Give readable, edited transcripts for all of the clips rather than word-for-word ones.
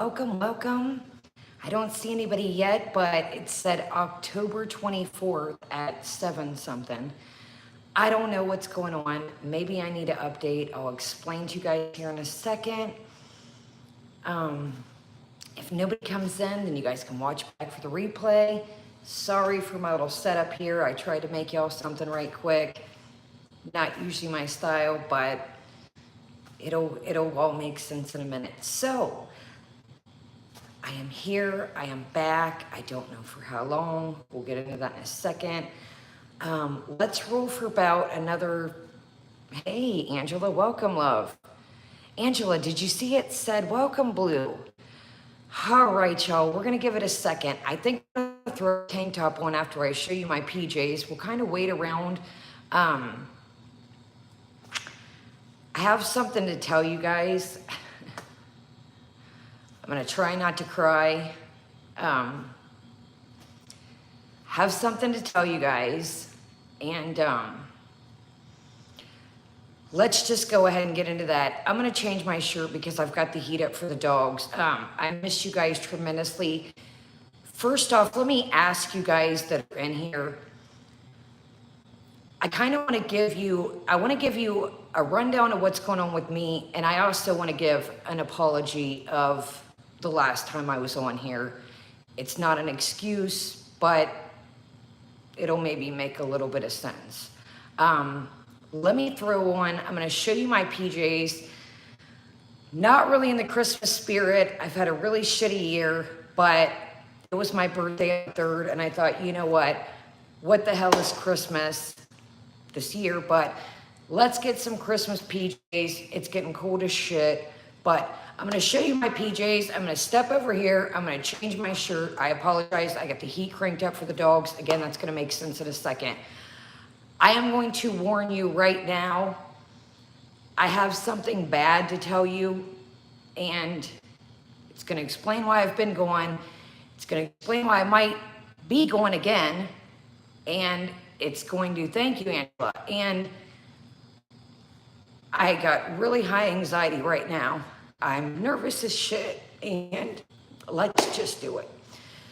Welcome, welcome. I don't see anybody yet, but it said October 24th at 7 something. I don't know what's going on. Maybe I need to update. I'll explain to you guys here in a second. If nobody comes in, then you guys can watch back for the replay. Sorry for my little setup here. I tried to make y'all something right quick. Not usually my style, but it'll all make sense in a minute. So, I am here, I am back. I don't know for how long. We'll get into that in a second. Let's roll for about another, hey, Angela, welcome, love. Angela, did you see it said welcome, Blue? All right, y'all, we're gonna give it a second. I think I'm gonna throw a tank top on after I show you my PJs. We'll kind of wait around. I have something to tell you guys. I'm gonna try not to cry. Have something to tell you guys, and let's just go ahead and get into that. I'm gonna change my shirt because I've got the heat up for the dogs. I miss you guys tremendously. First off, let me ask you guys that are in here. I kind of want to give you a rundown of what's going on with me, and I also want to give an apology of the last time I was on here. It's not an excuse, but it'll maybe make a little bit of sense. Let me throw on, I'm gonna show you my PJs. Not really in the Christmas spirit. I've had a really shitty year, but it was my birthday on the 3rd, and I thought, you know what the hell is Christmas this year? But let's get some Christmas PJs. It's getting cold as shit, but I'm gonna show you my PJs. I'm gonna step over here. I'm gonna change my shirt. I apologize. I got the heat cranked up for the dogs. Again, that's gonna make sense in a second. I am going to warn you right now. I have something bad to tell you, and it's gonna explain why I've been gone. It's gonna explain why I might be going again, and it's going to, thank you, Angela. And I got really high anxiety right now. I'm nervous as shit, and let's just do it.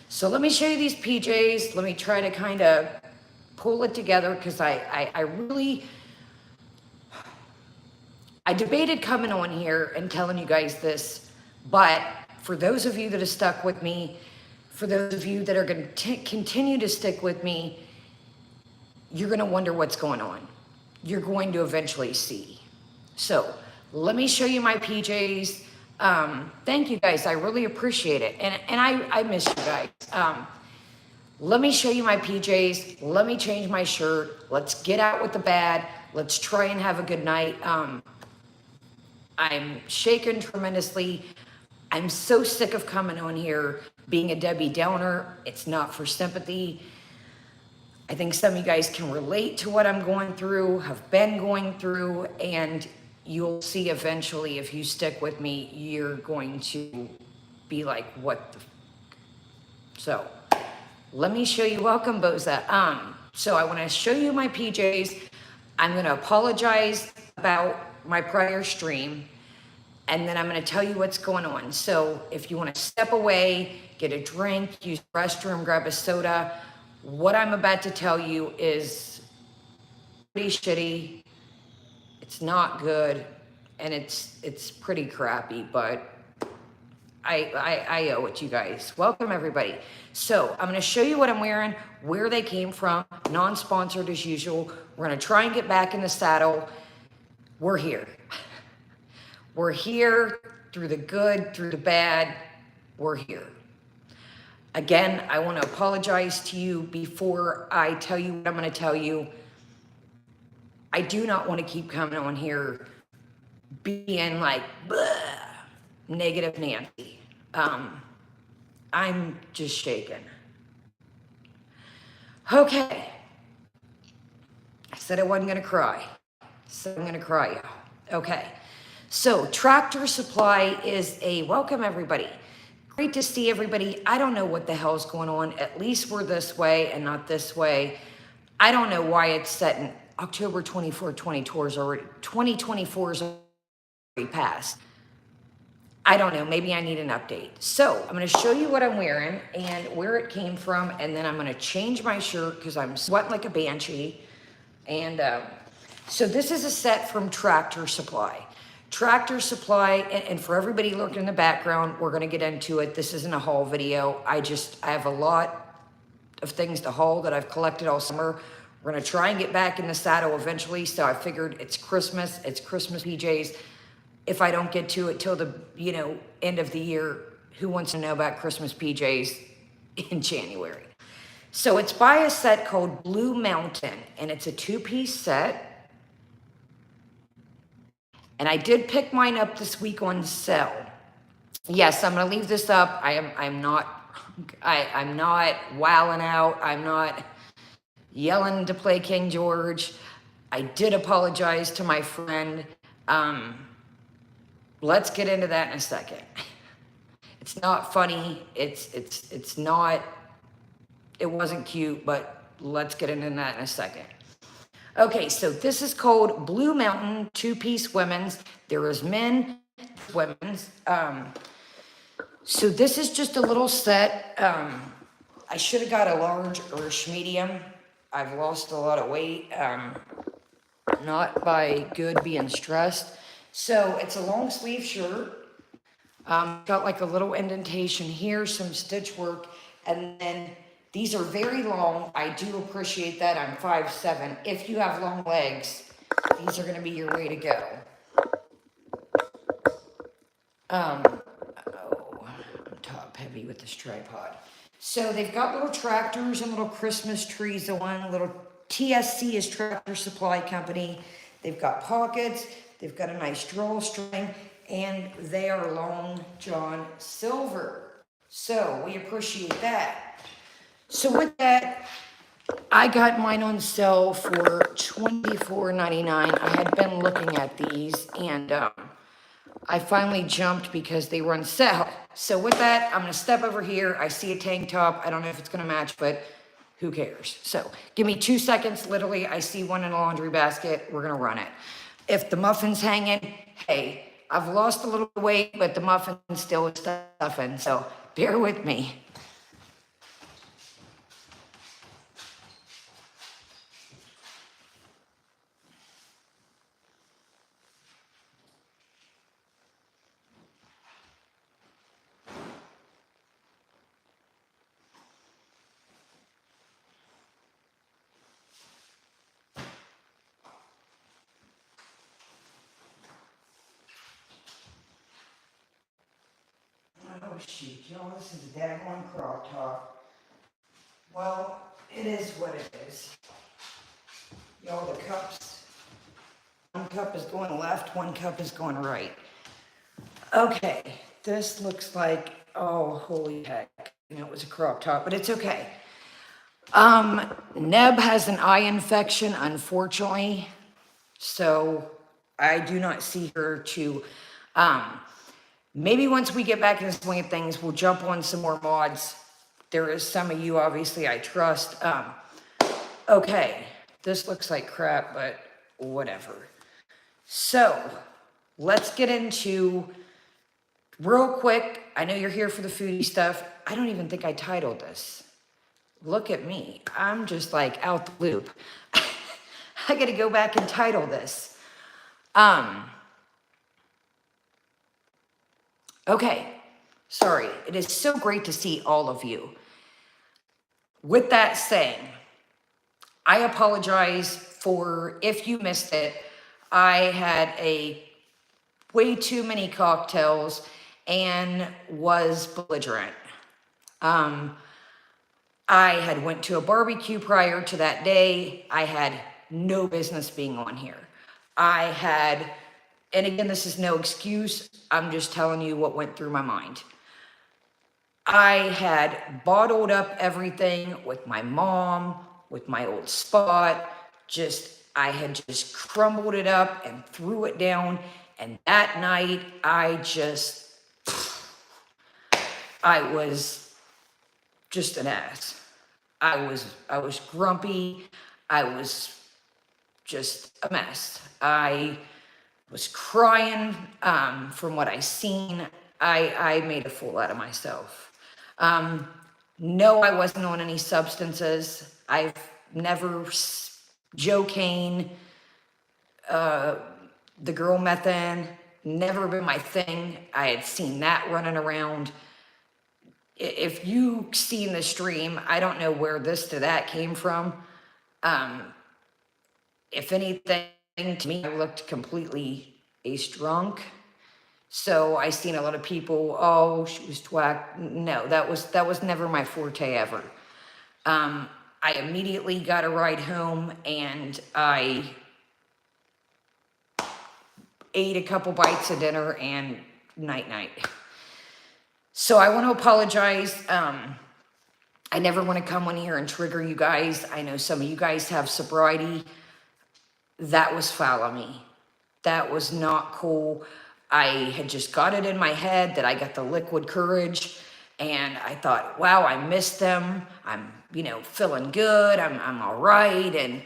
So let me show you these PJs. Let me try to kind of pull it together, because I debated coming on here and telling you guys this, but for those of you that have stuck with me, for those of you that are going to continue to stick with me, you're going to wonder what's going on. You're going to eventually see. So let me show you my PJs. Thank you guys. I really appreciate it. And I miss you guys. Let me show you my PJs. Let me change my shirt. Let's get out with the bad. Let's try and have a good night. I'm shaken tremendously. I'm so sick of coming on here being a Debbie Downer. It's not for sympathy. I think some of you guys can relate to what I'm going through, have been going through, and you'll see eventually, if you stick with me, you're going to be like, what the So let me show you, welcome, Boza. So I want to show you my PJs. I'm going to apologize about my prior stream, and then I'm going to tell you what's going on. So if you want to step away, get a drink, use the restroom, grab a soda, what I'm about to tell you is pretty shitty. It's not good, and it's pretty crappy, but I owe it to you guys. Welcome, everybody. So I'm going to show you what I'm wearing, where they came from, non-sponsored as usual. We're going to try and get back in the saddle. We're here. We're here through the good, through the bad. We're here. Again, I want to apologize to you before I tell you what I'm going to tell you. I do not want to keep coming on here being like, bleh, negative Nancy. I'm just shaken. Okay. I said I wasn't going to cry. So I'm going to cry, y'all. Okay. So Tractor Supply is a, welcome everybody. Great to see everybody. I don't know what the hell's going on. At least we're this way and not this way. I don't know why it's set in October 24, 2024 is already passed. I don't know, maybe I need an update. So I'm gonna show you what I'm wearing and where it came from, and then I'm gonna change my shirt because I'm sweating like a banshee. And so this is a set from Tractor Supply. Tractor Supply, and for everybody looking in the background, we're gonna get into it. This isn't a haul video. I have a lot of things to haul that I've collected all summer. We're gonna try and get back in the saddle eventually, so I figured it's Christmas PJs. If I don't get to it till the, end of the year, who wants to know about Christmas PJs in January? So it's by a set called Blue Mountain, and it's a 2-piece set. And I did pick mine up this week on sale. Yes, I'm gonna leave this up. I'm not wowing out. I'm not yelling to play King George. I did apologize to my friend. Let's get into that in a second. It's not funny. It's not, it wasn't cute, but let's get into that in a second. Okay, so this is called Blue Mountain 2-piece women's. There is men, women's. So this is just a little set. I should have got a large or a medium. I've lost a lot of weight, not by good being stressed. So it's a long sleeve shirt. Got like a little indentation here, some stitch work, and then these are very long. I do appreciate that. I'm 5'7". If you have long legs, these are gonna be your way to go. I'm top heavy with this tripod. So they've got little tractors and little Christmas trees on. Little TSC is Tractor Supply Company. They've got pockets. They've got a nice drawstring, and they are long John silver. So we appreciate that. So with that, I got mine on sale for $24.99. I had been looking at these, and I finally jumped because they were on sale. So with that, I'm gonna step over here. I see a tank top. I don't know if it's gonna match, but who cares? So give me 2 seconds. Literally, I see one in a laundry basket. We're gonna run it. If the muffin's hanging, hey, I've lost a little weight, but the muffin still is stuffing, so bear with me. Oh shoot, y'all, this is a daggone crop top. Well, it is what it is. Y'all, the cups, one cup is going left, one cup is going right. Okay, this looks like, oh, holy heck. It was a crop top, but it's okay. Neb has an eye infection, unfortunately, so I do not see her to, maybe once we get back in the swing of things, we'll jump on some more mods. There is some of you, obviously, I trust. Okay, this looks like crap, but whatever. So, let's get into, real quick, I know you're here for the foodie stuff. I don't even think I titled this. Look at me. I'm just like out the loop. I gotta go back and title this. Okay, sorry. It is so great to see all of you. With that saying, I apologize for if you missed it. I had way too many cocktails and was belligerent. I had went to a barbecue prior to that day. I had no business being on here. And again, this is no excuse. I'm just telling you what went through my mind. I had bottled up everything with my mom, with my old spot. I had just crumbled it up and threw it down. And that night, I was just an ass. I was grumpy. I was just a mess. I was crying from what I seen. I made a fool out of myself. No, I wasn't on any substances. I've never, Joe Kane, the girl methane, never been my thing. I had seen that running around. If you seen the stream, I don't know where this to that came from. If anything, to me, I looked completely ace drunk. So I seen a lot of people, oh, she was twack. No, that was never my forte ever. I immediately got a ride home and I ate a couple bites of dinner and night. So I want to apologize. I never want to come on here and trigger you guys. I know some of you guys have sobriety. That was foul of me. That was not cool. I had just got it in my head that I got the liquid courage and I thought, wow, I missed them. I'm, feeling good. I'm all right. And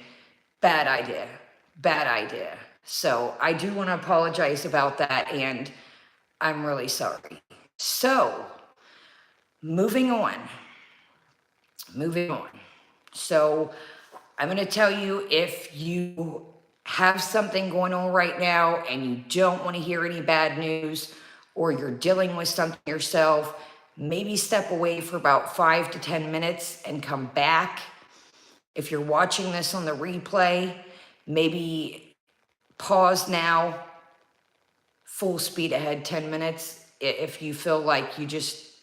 bad idea. So I do want to apologize about that. And I'm really sorry. So moving on. So I'm going to tell you, if you have something going on right now and you don't want to hear any bad news, or you're dealing with something yourself, maybe step away for about 5 to 10 minutes and come back. If you're watching this on the replay, maybe pause now, full speed ahead 10 minutes. If you feel like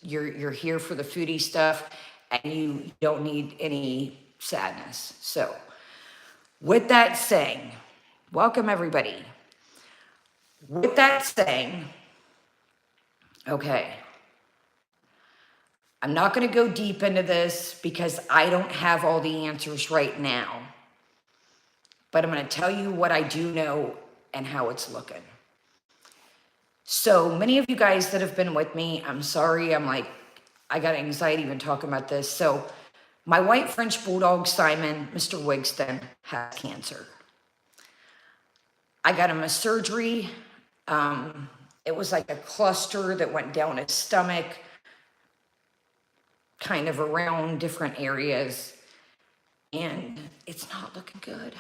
you're here for the foodie stuff and you don't need any sadness. So with that saying, welcome everybody. With that saying, okay, I'm not going to go deep into this because I don't have all the answers right now, but I'm going to tell you what I do know and how it's looking. So many of you guys that have been with me, I'm sorry, I got anxiety even talking about this. So my white French bulldog, Simon, Mr. Wigston, has cancer. I got him a surgery. It was like a cluster that went down his stomach, kind of around different areas, and it's not looking good.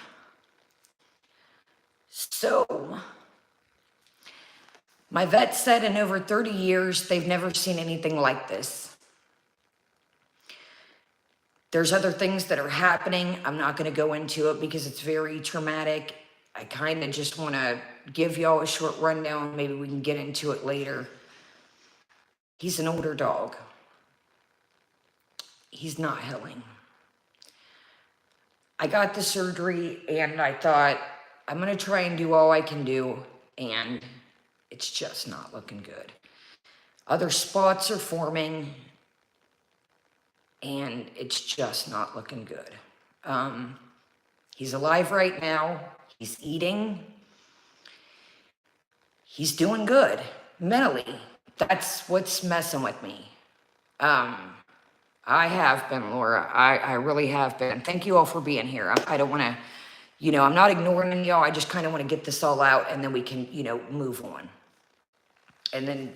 So my vet said in over 30 years, they've never seen anything like this. There's other things that are happening. I'm not going to go into it because it's very traumatic. I kind of just want to give y'all a short rundown. Maybe we can get into it later. He's an older dog. He's not healing. I got the surgery and I thought, I'm going to try and do all I can do, and it's just not looking good. Other spots are forming, and it's just not looking good. He's alive right now. He's eating. He's doing good mentally. That's what's messing with me. I have been, Laura. I really have been. Thank you all for being here. I don't want to, I'm not ignoring y'all. I just kind of want to get this all out, and then we can, move on. And then,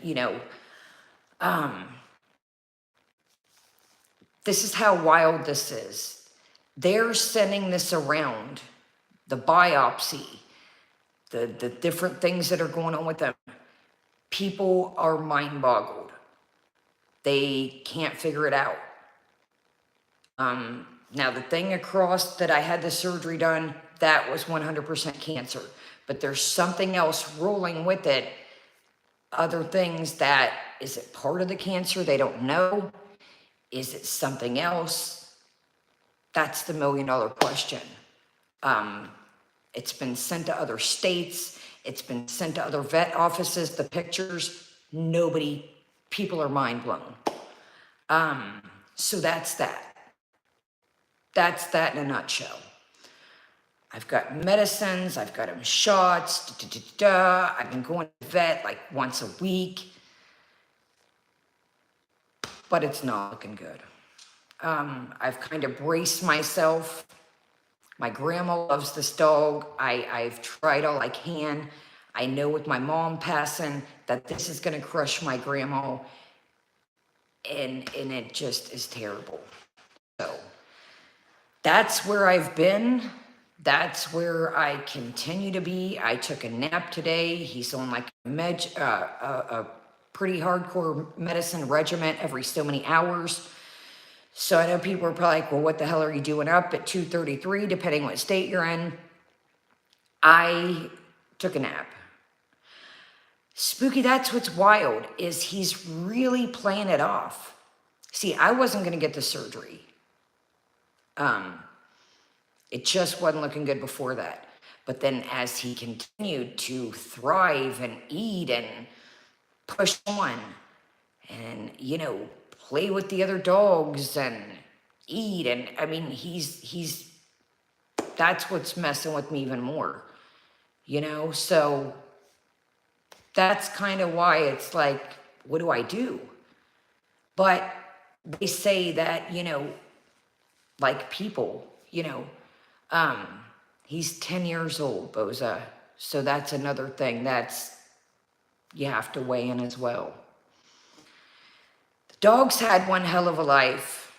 this is how wild this is. They're sending this around, the biopsy, the different things that are going on with them. People are mind boggled. They can't figure it out. Now the thing across that I had the surgery done, that was 100% cancer, but there's something else rolling with it. Other things that, is it part of the cancer? They don't know. Is it something else? That's the $1 million question. It's been sent to other states. It's been sent to other vet offices. The pictures, people are mind blown. So that's that. That's that in a nutshell. I've got medicines. I've got them shots. I've been going to the vet like once a week. But it's not looking good. I've kind of braced myself. My grandma loves this dog. I've tried all I can. I know with my mom passing, that this is going to crush my grandma, and it just is terrible. So that's where I've been. That's where I continue to be. I took a nap today. He's on like a pretty hardcore medicine regimen every so many hours. So I know people are probably like, well, what the hell are you doing up at 2:33, depending what state you're in? I took a nap. Spooky, that's what's wild, is he's really playing it off. See, I wasn't going to get the surgery. It just wasn't looking good before that. But then as he continued to thrive and eat and push on and, you know, play with the other dogs and eat, and I mean, he's that's what's messing with me even more, you know? So that's kind of why it's like, what do I do? But they say that, you know, like people, you know, he's 10 years old, Boza. So that's another thing that's, you have to weigh in as well. The dog's had one hell of a life.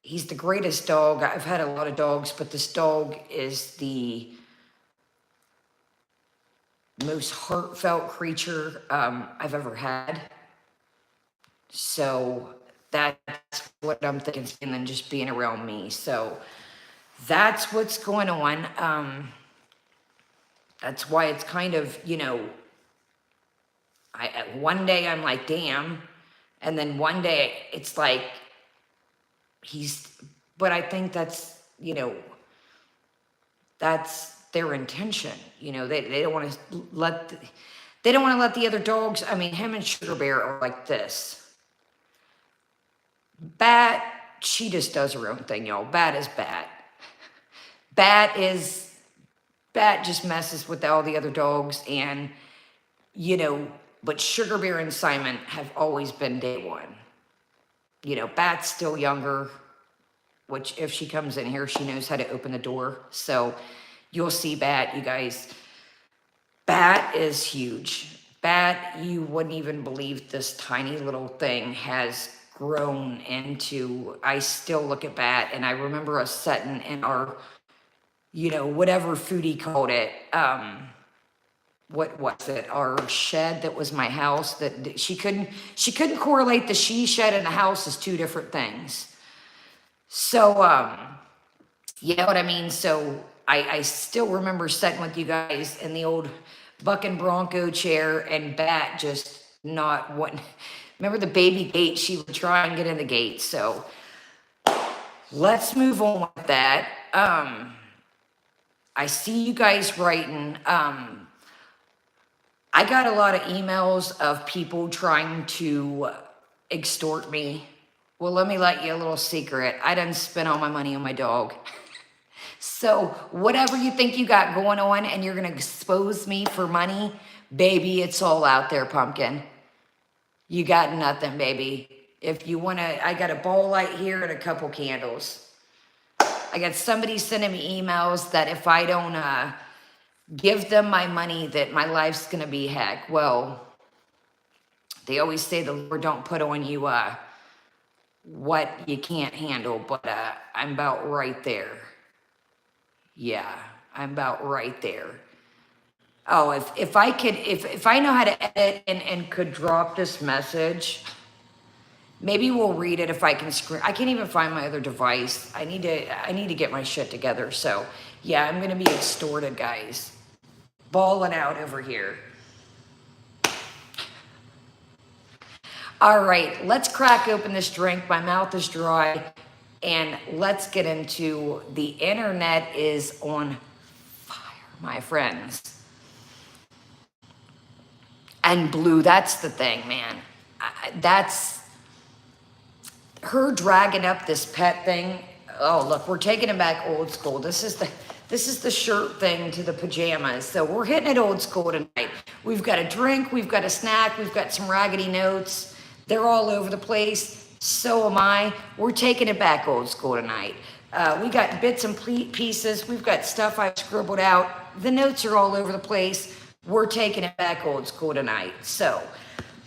He's the greatest dog. I've had a lot of dogs, but this dog is the most heartfelt creature I've ever had. So that's what I'm thinking, and then just being around me. So that's what's going on. That's why it's kind of, you know, one day I'm like, damn. And then one day it's like, but I think that's, you know, that's their intention. You know, they don't want to let, they don't want to let the other dogs, I mean, him and Sugar Bear are like this. Bat, she just does her own thing, y'all. Bat is Bat. Bat just messes with all the other dogs, and, you know, but Sugar Bear and Simon have always been day one. You know, Bat's still younger, which if she comes in here, she knows how to open the door. So you'll see Bat, you guys. Bat is huge. Bat, you wouldn't even believe this tiny little thing has grown into, I still look at Bat, and I remember us sitting in our, you know, whatever Foodie called it, what was it, our shed that was my house, that she couldn't correlate the she shed and the house as two different things. So, you know what I mean? So I still remember sitting with you guys in the old Buck and Bronco chair, and Bat just not wanting. Remember the baby gate? She would try and get in the gate. So let's move on with that. I see you guys writing. I got a lot of emails of people trying to extort me. Well, let me let you a little secret. I done spent all my money on my dog. So whatever you think you got going on and you're going to expose me for money, baby, it's all out there, pumpkin. You got nothing, baby. If you want to, I got a ball light here and a couple candles. I got somebody sending me emails that if I don't give them my money, that my life's going to be heck. Well, they always say the Lord don't put on you what you can't handle, but I'm about right there. Yeah, I'm about right there. Oh, if I could, if I know how to edit and could drop this message, maybe we'll read it if I can screen. I can't even find my other device. I need to get my shit together. So yeah, I'm gonna be extorted, guys. Balling out over here. All right, let's crack open this drink. My mouth is dry, and let's get into the internet is on fire, my friends. And Blue, that's the thing, man. That's her dragging up this pet thing. Oh, look, we're taking it back old school. This is the shirt thing to the pajamas. So we're hitting it old school tonight. We've got a drink, we've got a snack, we've got some raggedy notes. They're all over the place. So am I. We're taking it back old school tonight. We got bits and pieces. We've got stuff I've scribbled out. The notes are all over the place. we're taking it back old school tonight. So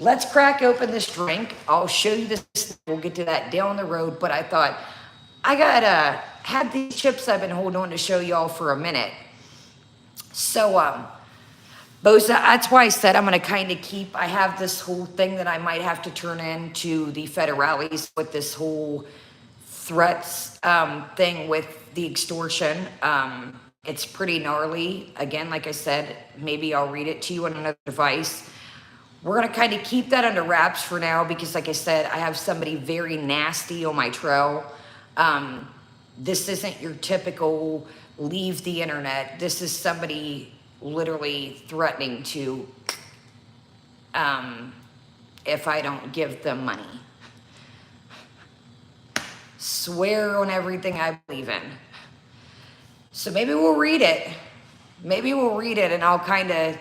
let's crack open this drink. I'll show you this. We'll get to that down the road. But I thought I gotta have these chips I've been holding on to show y'all for a minute. So Bosa, that's why I said I'm gonna kind of keep. I have this whole thing that I might have to turn into the federales with this whole threats thing with the extortion. It's pretty gnarly. Again, like I said, maybe I'll read it to you on another device. We're going to kind of keep that under wraps for now because, like I said, I have somebody very nasty on my trail. This isn't your typical leave the internet. This is somebody literally threatening to if I don't give them money. Swear on everything I believe in. So maybe we'll read it. Maybe we'll read it and I'll kind of,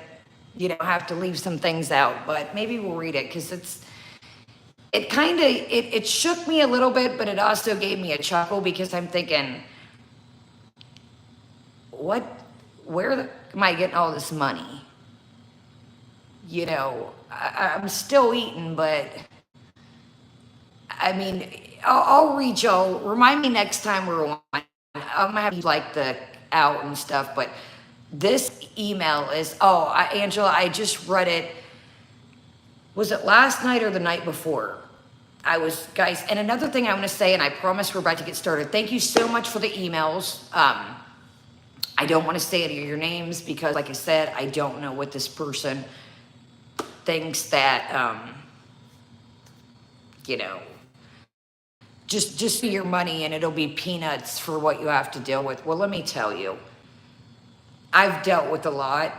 have to leave some things out. But maybe we'll read it because it shook me a little bit, but it also gave me a chuckle because I'm thinking, where am I getting all this money? I'm still eating, but I mean, I'll read y'all. Remind me next time we're on. I'm gonna have you like the out and stuff, but this email is, Angela, I just read it. Was it last night or the night before? Guys, and another thing I want to say, and I promise we're about to get started. Thank you so much for the emails. I don't want to say any of your names because, like I said, I don't know what this person thinks that, just be your money and it'll be peanuts for what you have to deal with. Well, let me tell you, I've dealt with a lot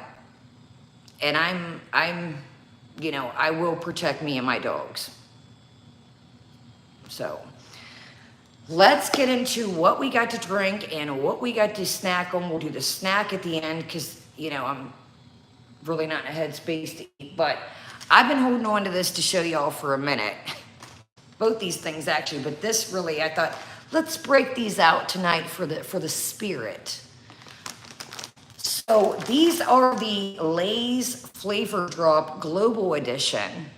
and I will protect me and my dogs. So let's get into what we got to drink and what we got to snack on. We'll do the snack at the end because, I'm really not in a headspace to eat, but I've been holding on to this to show y'all for a minute. Both these things actually, but this really, I thought, let's break these out tonight for the spirit. So these are the Lay's Flavor Drop Global Edition.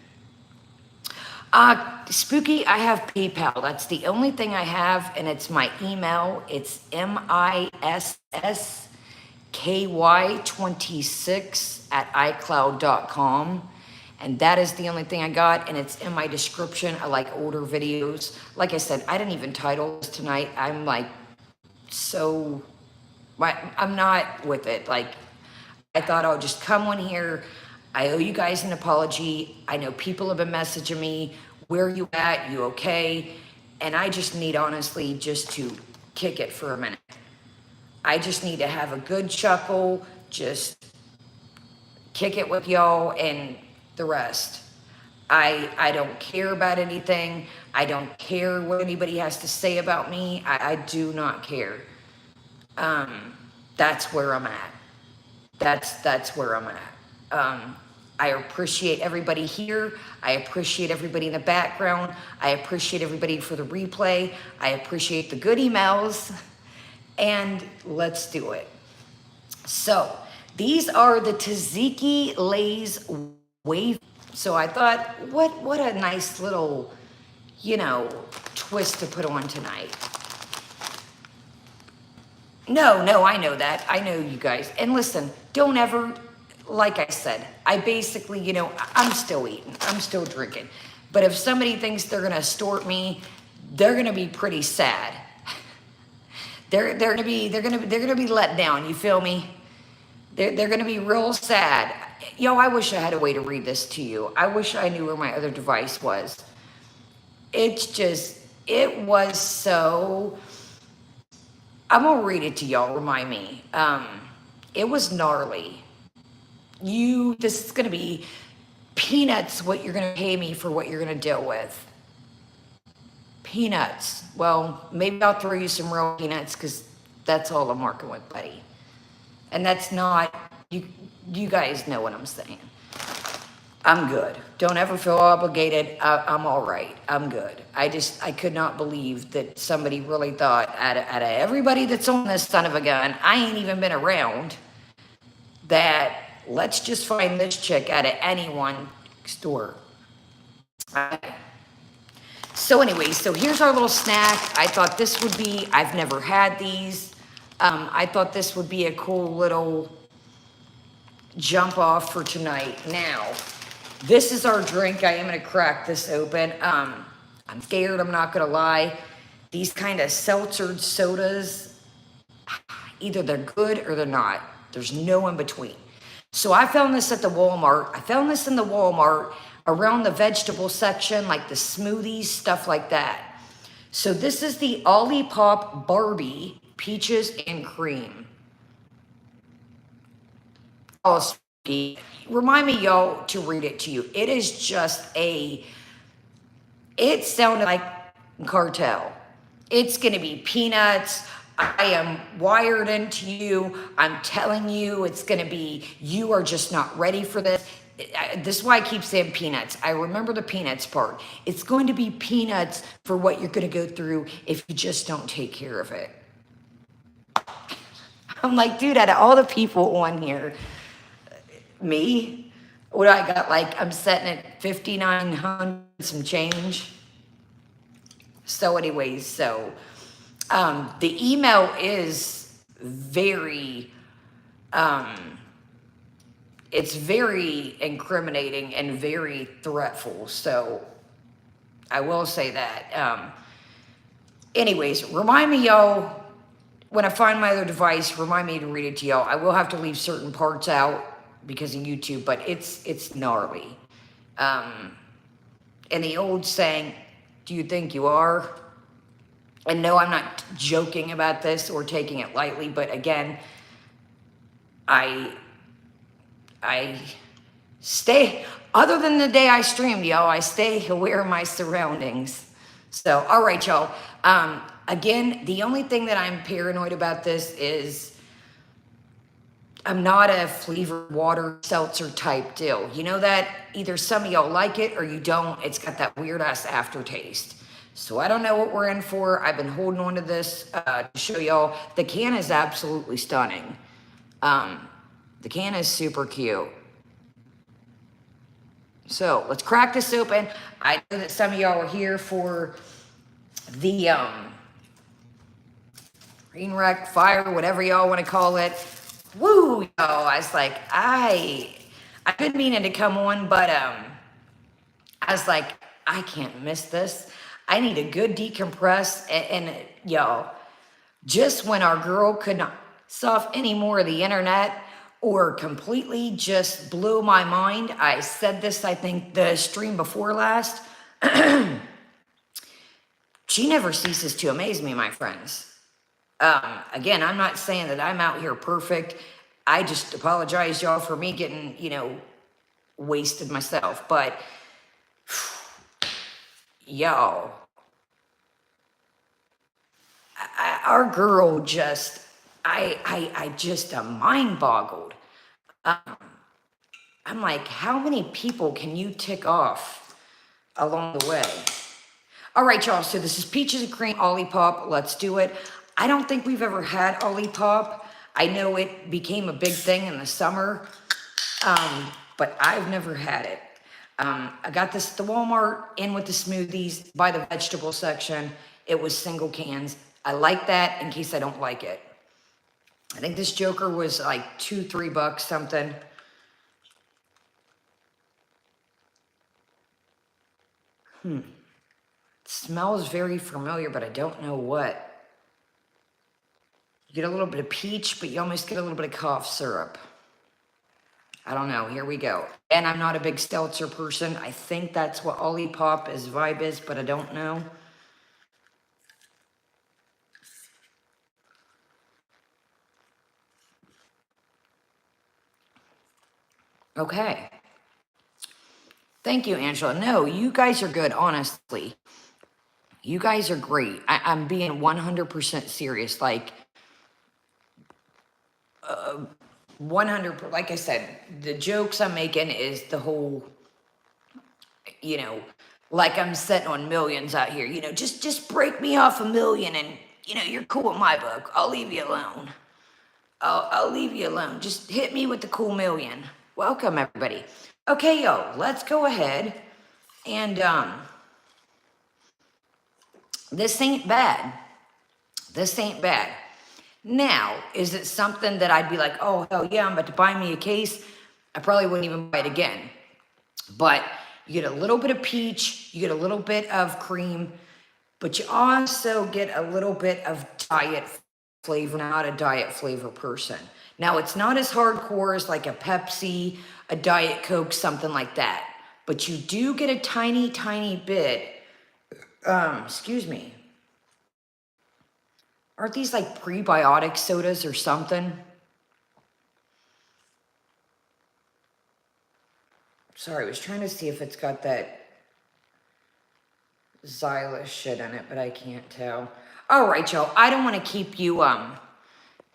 Spooky, I have PayPal. That's the only thing I have, and it's my email. It's misssky26@icloud.com. And that is the only thing I got, and it's in my description. I like older videos. Like I said, I didn't even title this tonight. I'm like, I'm not with it. Like, I thought I would just come on here. I owe you guys an apology. I know people have been messaging me. Where are you at? You okay? And I just need, honestly, just to kick it for a minute. I just need to have a good chuckle, just kick it with y'all, and the rest. I don't care about anything. I don't care what anybody has to say about me. I do not care. That's where I'm at. That's where I'm at. I appreciate everybody here. I appreciate everybody in the background. I appreciate everybody for the replay. I appreciate the good emails. And let's do it. So these are the Tzatziki Lay's wave. So I thought, what a nice little, twist to put on tonight. No, I know that. I know you guys. And listen, don't ever, like I said, I basically, I'm still eating. I'm still drinking. But if somebody thinks they're going to extort me, they're going to be pretty sad. They're going to be let down. You feel me? They're going to be real sad. I wish I had a way to read this to you. I wish I knew where my other device was. It was so, I'm going to read it to y'all, remind me. It was gnarly. This is going to be peanuts what you're going to pay me for what you're going to deal with. Peanuts. Well, maybe I'll throw you some real peanuts because that's all I'm working with, buddy. And that's not, you guys know what I'm saying. I'm good. Don't ever feel obligated. I'm all right. I'm good. I could not believe that somebody really thought out of everybody that's on this son of a gun, I ain't even been around, that let's just find this chick at any one store. So anyway, so here's our little snack. I thought this would be, I've never had these. I thought this would be a cool little jump off for tonight. Now, this is our drink. I am gonna crack this open. I'm scared, I'm not gonna lie. These kind of seltzered sodas, either they're good or they're not. There's no in between. So I found this at the Walmart. I found this in the Walmart around the vegetable section, like the smoothies, stuff like that. So this is the Olipop Barbie Peaches and Cream. Oh, remind me, y'all, to read it to you. It is just it sounded like cartel. It's going to be peanuts. I am wired into you. I'm telling you, it's going to be, you are just not ready for this. This is why I keep saying peanuts. I remember the peanuts part. It's going to be peanuts for what you're going to go through if you just don't take care of it. I'm like, dude, out of all the people on here, me, what do I got? Like, I'm setting at 5,900 some change. So anyways, so the email is very, it's very incriminating and very threatful. So I will say that. Anyways, remind me, y'all, when I find my other device, remind me to read it to y'all. I will have to leave certain parts out because of YouTube, but it's gnarly. And the old saying, do you think you are? And no, I'm not joking about this or taking it lightly, but again, I stay, other than the day I streamed, y'all, I stay aware of my surroundings. So, all right, y'all. Again, the only thing that I'm paranoid about this is I'm not a flavored water seltzer type deal. You know that either some of y'all like it or you don't. It's got that weird ass aftertaste. So I don't know what we're in for. I've been holding on to this to show y'all. The can is absolutely stunning. The can is super cute. So let's crack this open. I know that some of y'all are here for the green wreck, fire, whatever y'all want to call it. Woo, y'all. I was like, I've been meaning to come on, but I was like, I can't miss this. I need a good decompress. And y'all, just when our girl could not surf any more of the internet or completely just blew my mind, I said this, I think, the stream before last. She never ceases to amaze me, my friends. Again, I'm not saying that I'm out here perfect. I just apologize, y'all, for me getting, wasted myself. But, y'all, our girl just, I just mind boggled. I'm like, how many people can you tick off along the way? All right, y'all, so this is Peaches and Cream Olipop. Let's do it. I don't think we've ever had Olipop. I know it became a big thing in the summer, but I've never had it. I got this at the Walmart in with the smoothies by the vegetable section. It was single cans. I like that in case I don't like it. I think this joker was like $2-3 something. It smells very familiar, but I don't know what. You get a little bit of peach, but you almost get a little bit of cough syrup. I don't know. Here we go. And I'm not a big seltzer person. I think that's what Olipop's vibe is, but I don't know. Okay. Thank you, Angela. No, you guys are good, honestly. You guys are great. I'm being 100% serious. Like, 100, like I said, the jokes I'm making is the whole, like I'm sitting on millions out here, just break me off 1 million and, you're cool in my book. I'll leave you alone. I'll leave you alone. Just hit me with the cool million. Welcome, everybody. Okay, yo, let's go ahead and this ain't bad. This ain't bad. Now, is it something that I'd be like, oh, hell yeah, I'm about to buy me a case? I probably wouldn't even buy it again. But you get a little bit of peach, you get a little bit of cream, but you also get a little bit of diet flavor, not a diet flavor person. Now, it's not as hardcore as like a Pepsi, a Diet Coke, something like that. But you do get a tiny, tiny bit, excuse me. Aren't these like prebiotic sodas or something? Sorry, I was trying to see if it's got that Xyla shit in it, but I can't tell. All right, y'all. I don't want to keep you,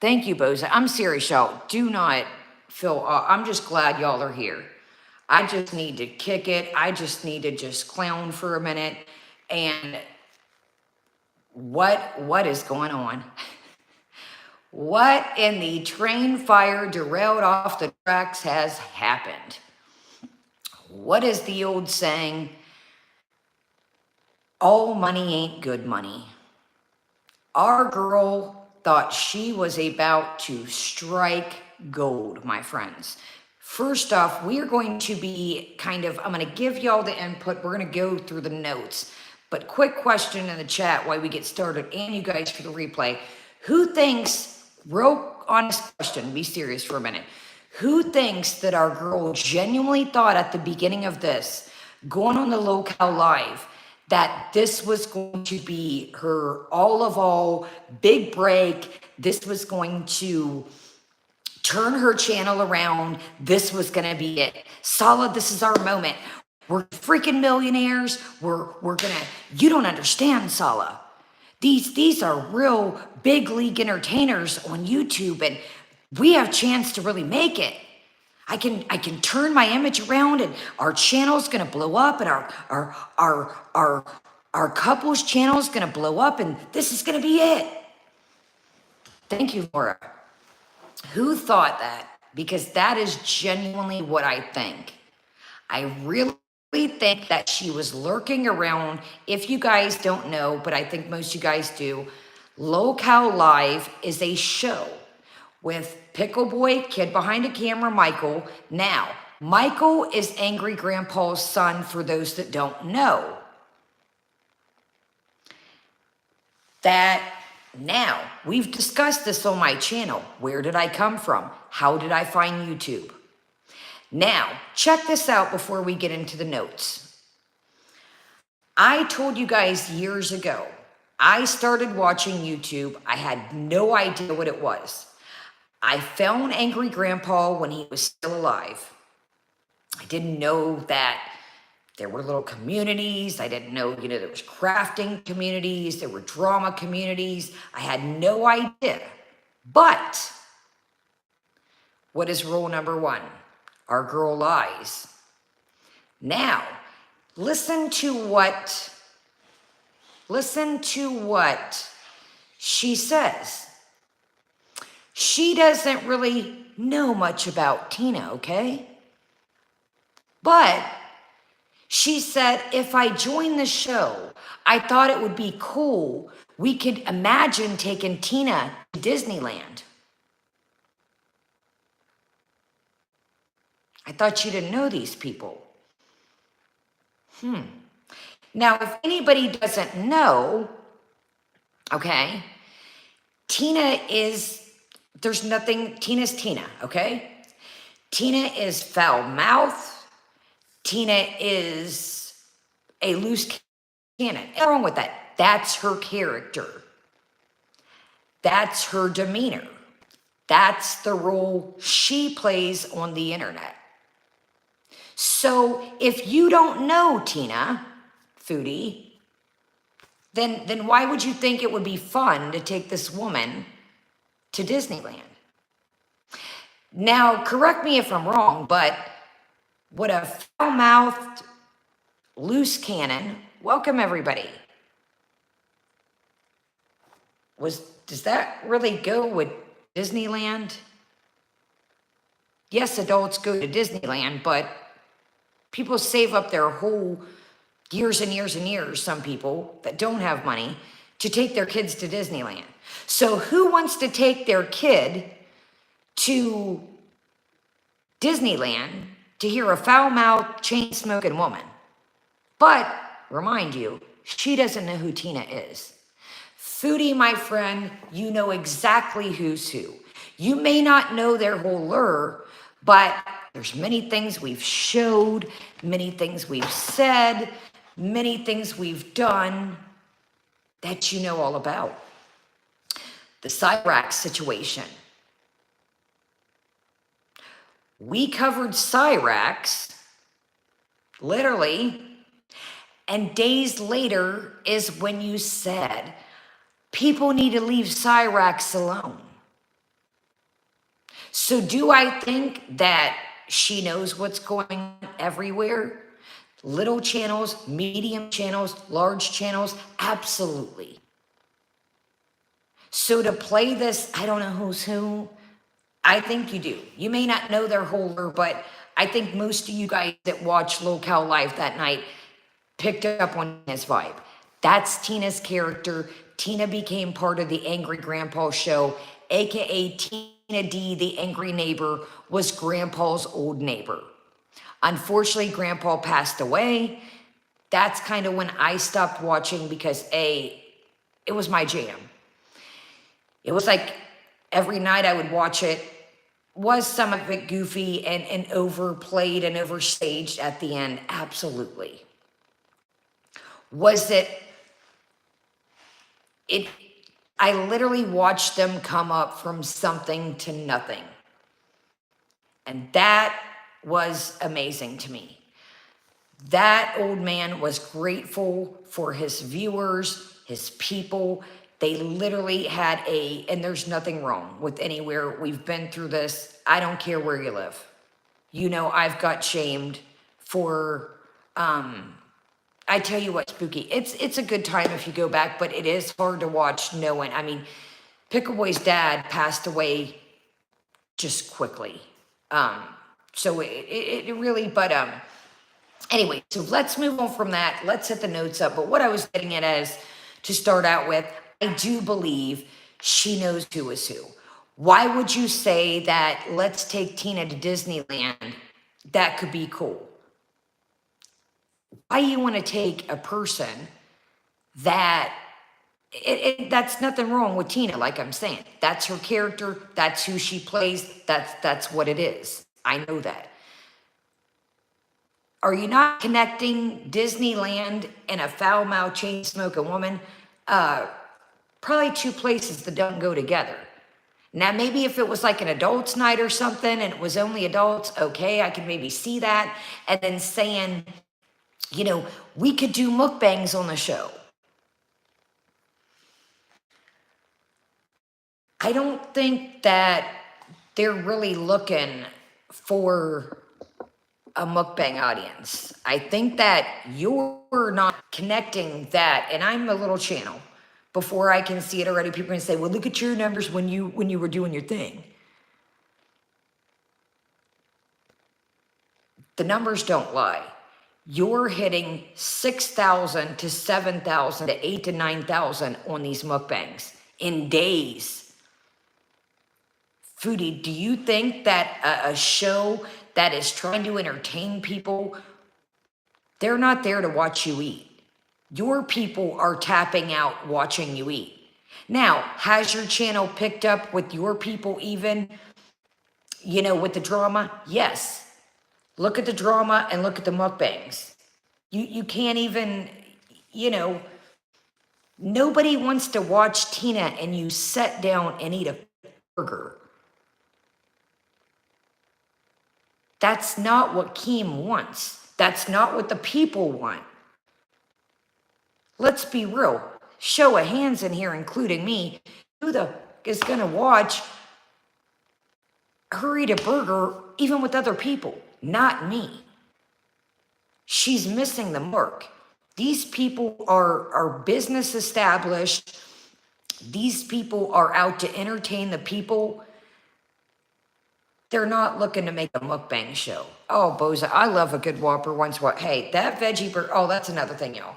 thank you, Boza. I'm serious, y'all. Do not feel, I'm just glad y'all are here. I just need to kick it. I just need to just clown for a minute. And what is going on? What in the train fire derailed off the tracks has happened? What is the old saying? All money ain't good money. Our girl thought she was about to strike gold, my friends. First off, we are going to be I'm going to give y'all the input. We're going to go through the notes. But quick question in the chat while we get started, and you guys for the replay. Who thinks, real honest question, be serious for a minute. Who thinks that our girl genuinely thought at the beginning of this, going on the Locale Live, that this was going to be her all big break? This was going to turn her channel around. This was going to be it. Solid, this is our moment. We're freaking millionaires. We're gonna, you don't understand, Sala. These are real big league entertainers on YouTube, and we have a chance to really make it. I can turn my image around, and our channel's gonna blow up, and our couple's channel's gonna blow up, and this is gonna be it. Thank you, Laura. Who thought that? Because that is genuinely what I think. I really think that she was lurking around. If you guys don't know, but I think most of you guys do, Locale Live is a show with Pickle Boy, kid behind a camera, Michael. Now, Michael is Angry Grandpa's son, for those that don't know. Now, we've discussed this on my channel. Where did I come from? How did I find YouTube? Now, check this out before we get into the notes. I told you guys years ago, I started watching YouTube. I had no idea what it was. I found Angry Grandpa when he was still alive. I didn't know that there were little communities. I didn't know, there was crafting communities. There were drama communities. I had no idea. But what is rule number one? Our girl lies. Now, listen to what she says. She doesn't really know much about Tina, okay? But she said, if I join the show, I thought it would be cool. We could imagine taking Tina to Disneyland. I thought you didn't know these people. Now, if anybody doesn't know, okay, Tina's Tina, okay? Tina is foul mouth. Tina is a loose cannon. Nothing wrong with that. That's her character. That's her demeanor. That's the role she plays on the internet. So if you don't know Tina, Foodie, then why would you think it would be fun to take this woman to Disneyland? Now, correct me if I'm wrong, but what a foul-mouthed, loose cannon, welcome everybody. Does that really go with Disneyland? Yes, adults go to Disneyland, but people save up their whole years and years and years, some people that don't have money, to take their kids to Disneyland. So who wants to take their kid to Disneyland to hear a foul-mouthed, chain-smoking woman? But, remind you, she doesn't know who Tina is. Foodie, my friend, you know exactly who's who. You may not know their whole lure, but there's many things we've showed, many things we've said, many things we've done that you know all about. The Cyrax situation. We covered Cyrax, literally, and days later is when you said, people need to leave Cyrax alone. So do I think that she knows what's going on everywhere? Little channels, medium channels, large channels, absolutely. So to play this, I don't know who's who, I think you do. You may not know their whole lore, but I think most of you guys that watched Locale Live that night picked up on his vibe. That's Tina's character. Tina became part of the Angry Grandpa show, aka Tina D, the angry neighbor, was Grandpa's old neighbor. Unfortunately, Grandpa passed away. That's kind of when I stopped watching because it was my jam. It was like every night I would watch it. Was some of it goofy and overplayed and overstaged at the end? Absolutely. Was it, I literally watched them come up from something to nothing. And that was amazing to me. That old man was grateful for his viewers, his people. They literally had and there's nothing wrong with anywhere. We've been through this. I don't care where you live. You know, I've got shamed for, I tell you what, Spooky, it's a good time if you go back, but it is hard to watch knowing. I mean, Pickle Boy's dad passed away just quickly. So it really, but anyway, so let's move on from that. Let's set the notes up. But what I was getting at is, to start out with, I do believe she knows who is who. Why would you say that let's take Tina to Disneyland? That could be cool. Why you want to take a person that, that's nothing wrong with Tina, like I'm saying. That's her character. That's who she plays. That's what it is. I know that. Are you not connecting Disneyland and a foul-mouthed, chain-smoking woman? Probably two places that don't go together. Now, maybe if it was like an adults night or something and it was only adults, okay, I could maybe see that. And then saying, you know, we could do mukbangs on the show. I don't think that they're really looking for a mukbang audience. I think that you're not connecting that, and I'm a little channel. Before I can see it already, people are gonna say, well, look at your numbers when you were doing your thing. The numbers don't lie. You're hitting 6,000 to 7,000 to 8,000 to 9,000 on these mukbangs in days. Foodie, do you think that a show that is trying to entertain people, they're not there to watch you eat? Your people are tapping out watching you eat. Now, has your channel picked up with your people even, you know, with the drama? Yes. Look at the drama and look at the mukbangs. You can't even, you know, nobody wants to watch Tina and you sit down and eat a burger. That's not what Keem wants. That's not what the people want. Let's be real. Show of hands in here, including me. Who the is going to watch her eat a burger even with other people? Not me. She's missing the mark. These people are business established. These people are out to entertain the people. They're not looking to make a mukbang show. Oh, Boza, I love a good Whopper once. What? Hey, that veggie burger. Oh, that's another thing, y'all.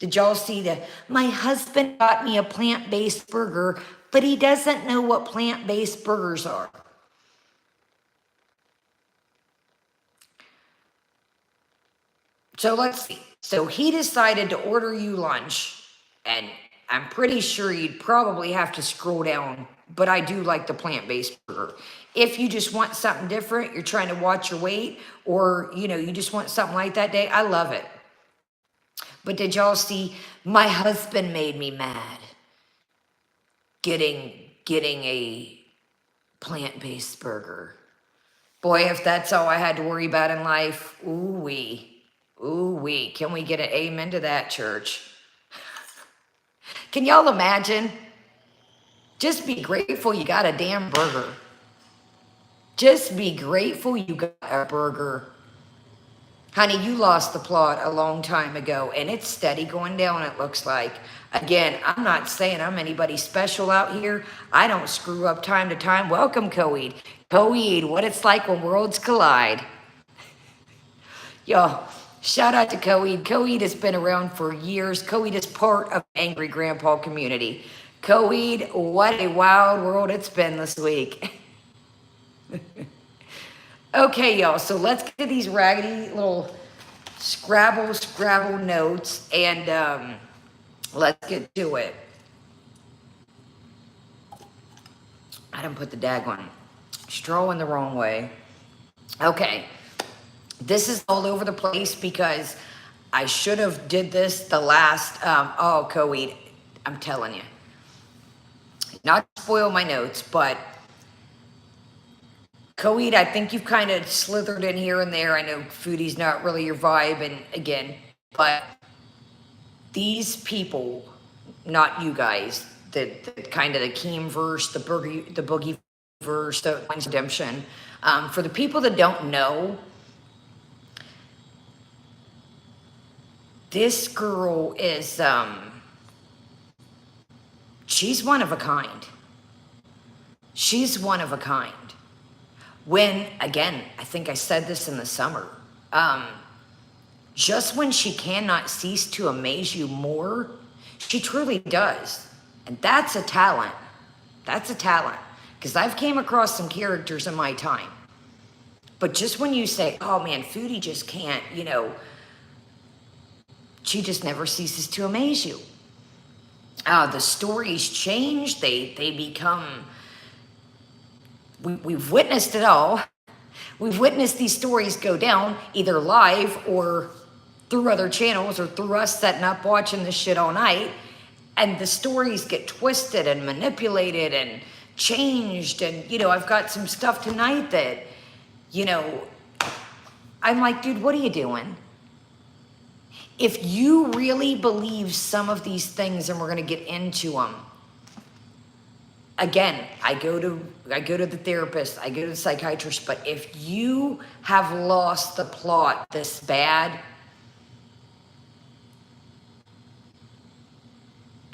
Did y'all see that? My husband got me a plant-based burger, but he doesn't know what plant-based burgers are. So let's see. So he decided to order you lunch, and I'm pretty sure you'd probably have to scroll down, but I do like the plant-based burger. If you just want something different, you're trying to watch your weight, or you just want something like that day, I love it. But did y'all see, my husband made me mad getting a plant-based burger. Boy, if that's all I had to worry about in life, ooh-wee. Ooh-wee. Can we get an amen to that, church? Can y'all imagine? Just be grateful you got a damn burger. Just be grateful you got a burger. Honey, you lost the plot a long time ago, and it's steady going down, it looks like. Again, I'm not saying I'm anybody special out here. I don't screw up time to time. Welcome, Coed. Coed, what it's like when worlds collide. Y'all, shout out to Coed. Coed has been around for years. Coed is part of the Angry Grandpa community. Coed, what a wild world it's been this week. Okay, y'all, so let's get to these raggedy little Scrabble notes, and let's get to it. I didn't put the daggone straw in the wrong way. Okay, this is all over the place because I should have did this the last, oh, Coed, I'm telling you. Not to spoil my notes, but Coed, I think you've kind of slithered in here and there. I know Foodie's not really your vibe, and again, but these people, not you guys, the kind of the Keem verse, the Boogie verse, the Redemption. For the people that don't know, this girl is, she's one of a kind. She's one of a kind. When, again, I think I said this in the summer, just when she cannot cease to amaze you more, she truly does. And that's a talent. That's a talent. Because I've came across some characters in my time. But just when you say, oh man, Foodie just can't, she just never ceases to amaze you. The stories change. They become... We've witnessed it all. We've witnessed these stories go down either live or through other channels or through us setting up watching this shit all night. And the stories get twisted and manipulated and changed. And, I've got some stuff tonight that, I'm like, dude, what are you doing? If you really believe some of these things, and we're going to get into them, again, I go to the therapist, I go to the psychiatrist, but if you have lost the plot this bad,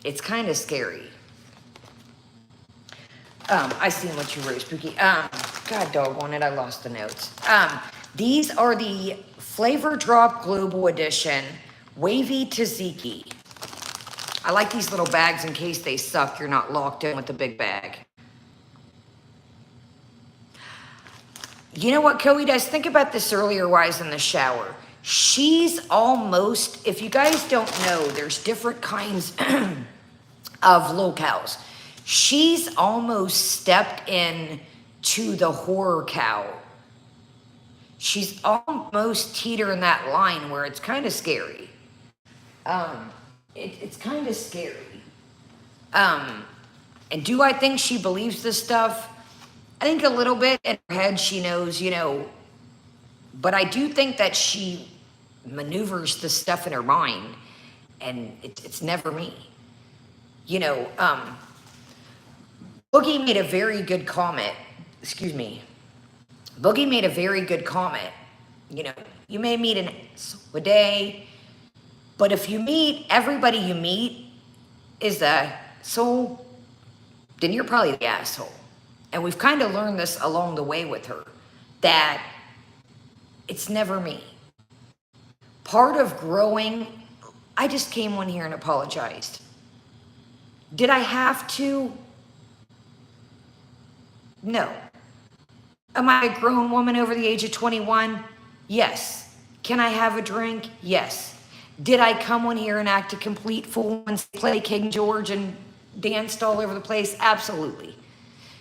it's kind of scary. I seen what you wrote, Spooky. God doggone it, I lost the notes. These are the Flavor Drop Global Edition Wavy Tzatziki. I like these little bags in case they suck. You're not locked in with the big bag. You know what, Coed? I was thinking about this earlier while I was in the shower. She's almost, if you guys don't know, there's different kinds of locales. She's almost stepped in to the horror cow. She's almost teetering that line where it's kind of scary. It's kind of scary. And do I think she believes this stuff? I think a little bit in her head she knows, but I do think that she maneuvers the stuff in her mind, and it's never me. Boogie made a very good comment. Excuse me. Boogie made a very good comment. You may meet an asshole a day, but if you meet, everybody you meet is the asshole, then you're probably the asshole. And we've kind of learned this along the way with her, that it's never me. Part of growing, I just came on here and apologized. Did I have to? No. Am I a grown woman over the age of 21? Yes. Can I have a drink? Yes. Did I come on here and act a complete fool and play King George and danced all over the place? Absolutely.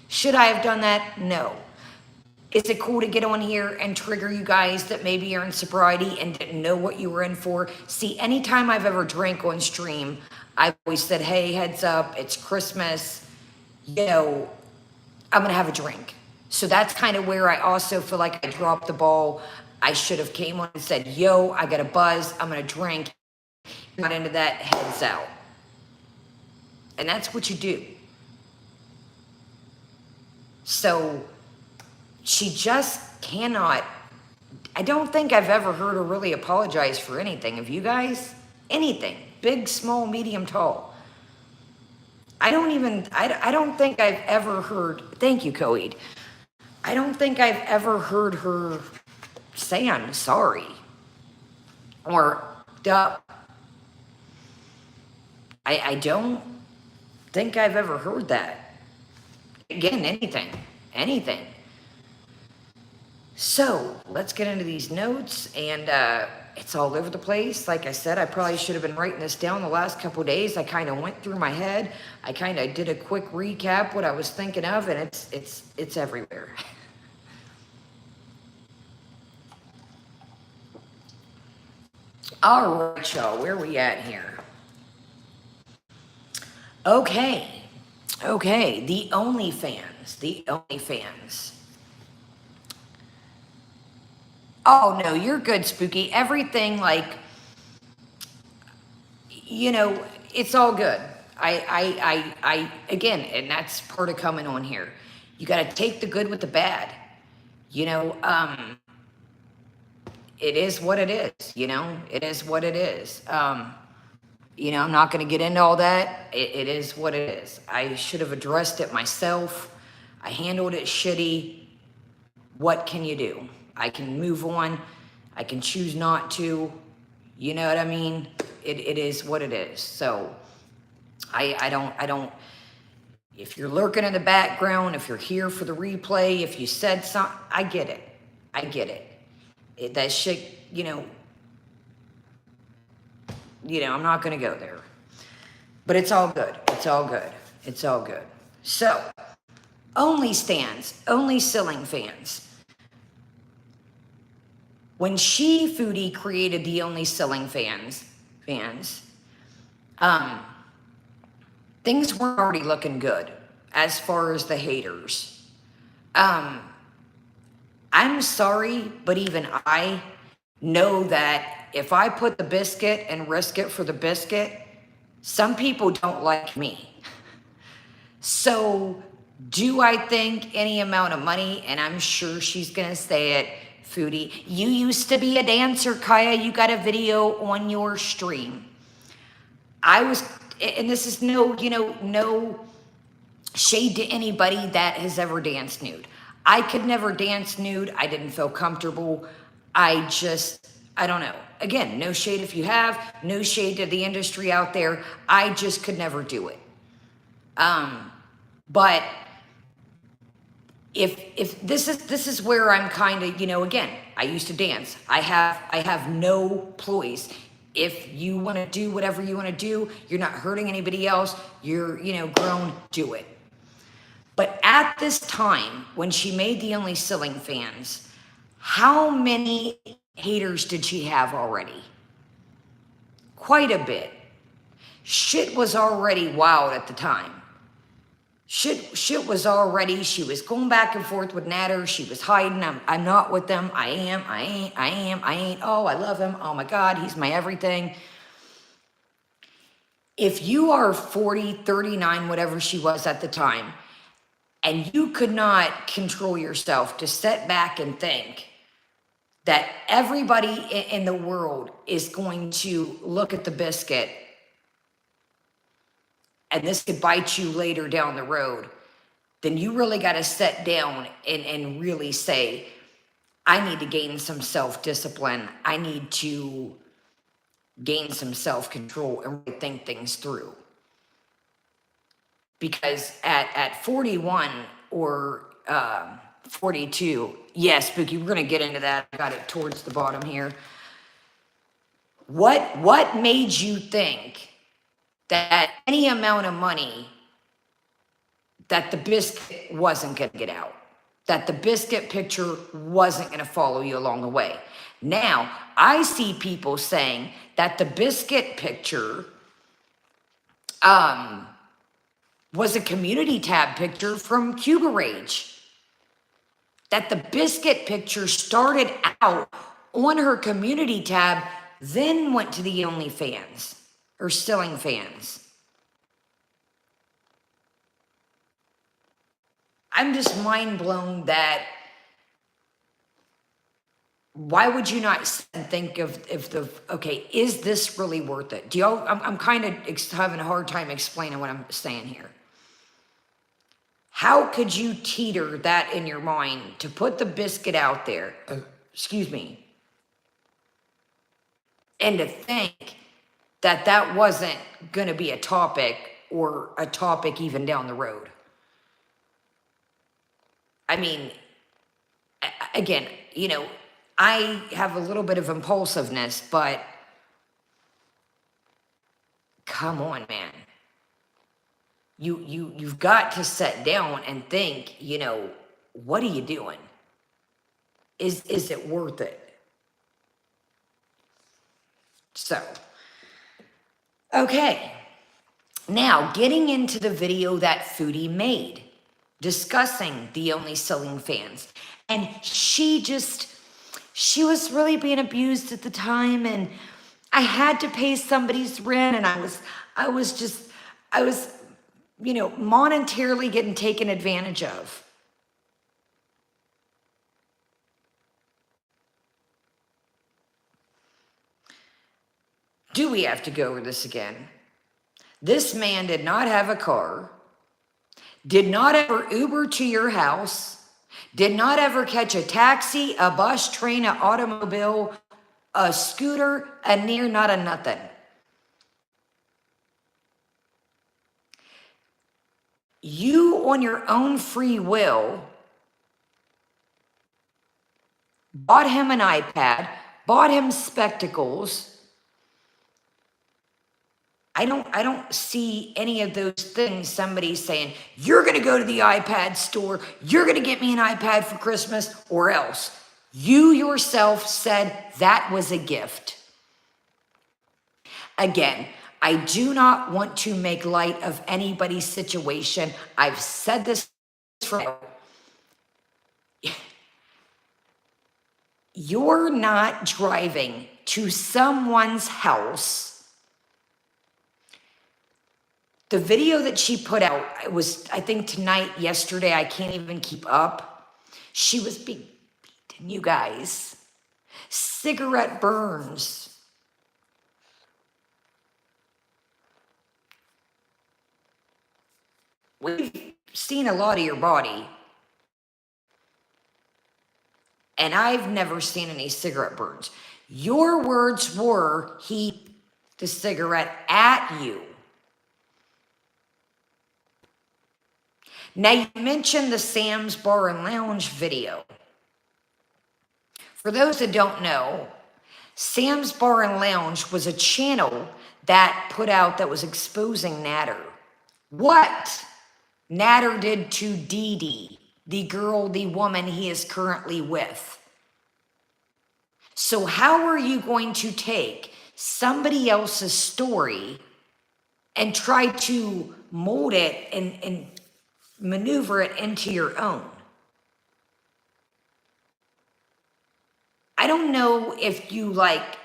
Should I have done that? No. Is it cool to get on here and trigger you guys that maybe are in sobriety and didn't know what you were in for? See, anytime I've ever drank on stream, I've always said, hey, heads up, it's Christmas, you know, I'm gonna have a drink. So that's kind of where I also feel like I dropped the ball. I should have came on and said, yo, I got a buzz, I'm gonna drink. Not into that, heads out. And that's what you do. So she just cannot, I don't think I've ever heard her really apologize for anything. Have you guys? Anything. Big, small, medium, tall. I don't think I've ever heard, thank you, Coed. I don't think I've ever heard her say I'm sorry. Or, duh. I don't think I've ever heard that. Again, anything. So let's get into these notes, and it's all over the place. Like I said, I probably should have been writing this down the last couple of days. I kind of went through my head. I kind of did a quick recap what I was thinking of, and it's everywhere. All right, y'all, where are we at here? Okay, the OnlyFans. Oh, no, you're good, Spooky. Everything, like, you know, it's all good. Again, and that's part of coming on here. You got to take the good with the bad. You know, it is what it is, you know? It is what it is. You know, I'm not going to get into all that. It is what it is. I should have addressed it myself. I handled it shitty. What can you do? I can move on. I can choose not to. You know what I mean? It is what it is. So I don't, if you're lurking in the background, if you're here for the replay, if you said something, I get it. That shit, you know, I'm not going to go there. But it's all good. So, only selling fans. When Foodie created the only selling fans, things weren't already looking good as far as the haters. I'm sorry, but even I know that if I put the biscuit and risk it for the biscuit, some people don't like me. So do I think any amount of money, and I'm sure she's going to say it, Foodie, you used to be a dancer, Kaya, you got a video on your stream. And this is no shade to anybody that has ever danced nude. I could never dance nude. I didn't feel comfortable. I don't know. Again, no shade if you have, no shade to the industry out there. I just could never do it. But if this is where I'm kind of, again, I used to dance. I have no ploys. If you want to do whatever you want to do, you're not hurting anybody else. You're, grown, do it. But at this time, when she made the only selling fans, how many haters did she have already? Quite a bit. Shit was already wild at the time. Shit was already, she was going back and forth with Natter. She was hiding. I'm not with them. I ain't. Oh, I love him. Oh my God, he's my everything. If you are 40, 39, whatever she was at the time, and you could not control yourself to sit back and think that everybody in the world is going to look at the biscuit and this could bite you later down the road. then you really got to sit down and really say, I need to gain some self-discipline. I need to gain some self-control and really think things through. Because at 41 or 42, yes, Spooky, we're going to get into that. I got it towards the bottom here. What made you think that any amount of money, that the biscuit wasn't going to get out, that the biscuit picture wasn't going to follow you along the way? Now, I see people saying that the biscuit picture was a community tab picture from Cuba Rage. That the biscuit picture started out on her community tab, then went to the OnlyFans or Stilling Fans. I'm just mind blown that why would you not think of if the, okay, is this really worth it? Do y'all, I'm kind of having a hard time explaining what I'm saying here. How could you teeter that in your mind to put the biscuit out there, excuse me, and to think that that wasn't going to be a topic or a topic even down the road? I mean, again, you know, I have a little bit of impulsiveness, but come on, man. You've got to sit down and think, you know, what are you doing? Is it worth it? So, okay. Now, getting into the video that Foodie made, discussing the OnlyFans. And she was really being abused at the time, and I had to pay somebody's rent, and I was, you know, monetarily getting taken advantage of. Do we have to go over this again? This man did not have a car, did not ever Uber to your house, did not ever catch a taxi, a bus, train, an automobile, a scooter, a near, not a nothing. You, on your own free will, bought him an iPad, bought him spectacles. I don't see any of those things. Somebody saying, you're going to go to the iPad store, you're going to get me an iPad for Christmas, or else. You yourself said that was a gift. Again, I do not want to make light of anybody's situation. I've said this for... You're not driving to someone's house. The video that she put out, it was, I think tonight, yesterday, I can't even keep up. She was being beaten, you guys. Cigarette burns. We've seen a lot of your body. And I've never seen any cigarette burns. Your words were, he, the cigarette at you. Now, you mentioned the Sam's Bar and Lounge video. For those that don't know, Sam's Bar and Lounge was a channel that put out that was exposing Natter. What Natter did to Dee Dee, the girl, the woman he is currently with. So how are you going to take somebody else's story and try to mold it and maneuver it into your own? I don't know if you like,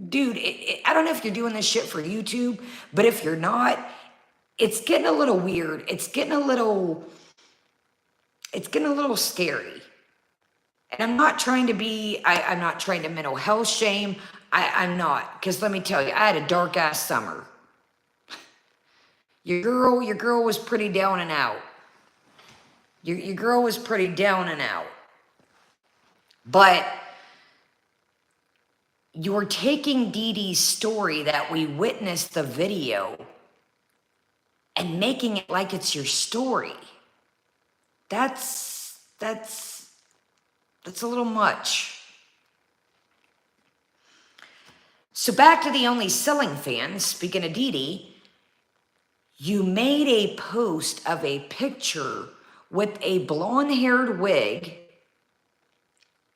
dude, I don't know if you're doing this shit for YouTube, but if you're not, it's getting a little weird. It's getting a little scary. And I'm not trying to be, I'm not trying to mental health shame. I'm not, because let me tell you, I had a dark ass summer. Your girl was pretty down and out. Your girl was pretty down and out. But you're taking Dee Dee's story that we witnessed the video and making it like it's your story. That's a little much. So back to the Only Selling fans, speaking of Dee Dee, you made a post of a picture with a blonde-haired wig,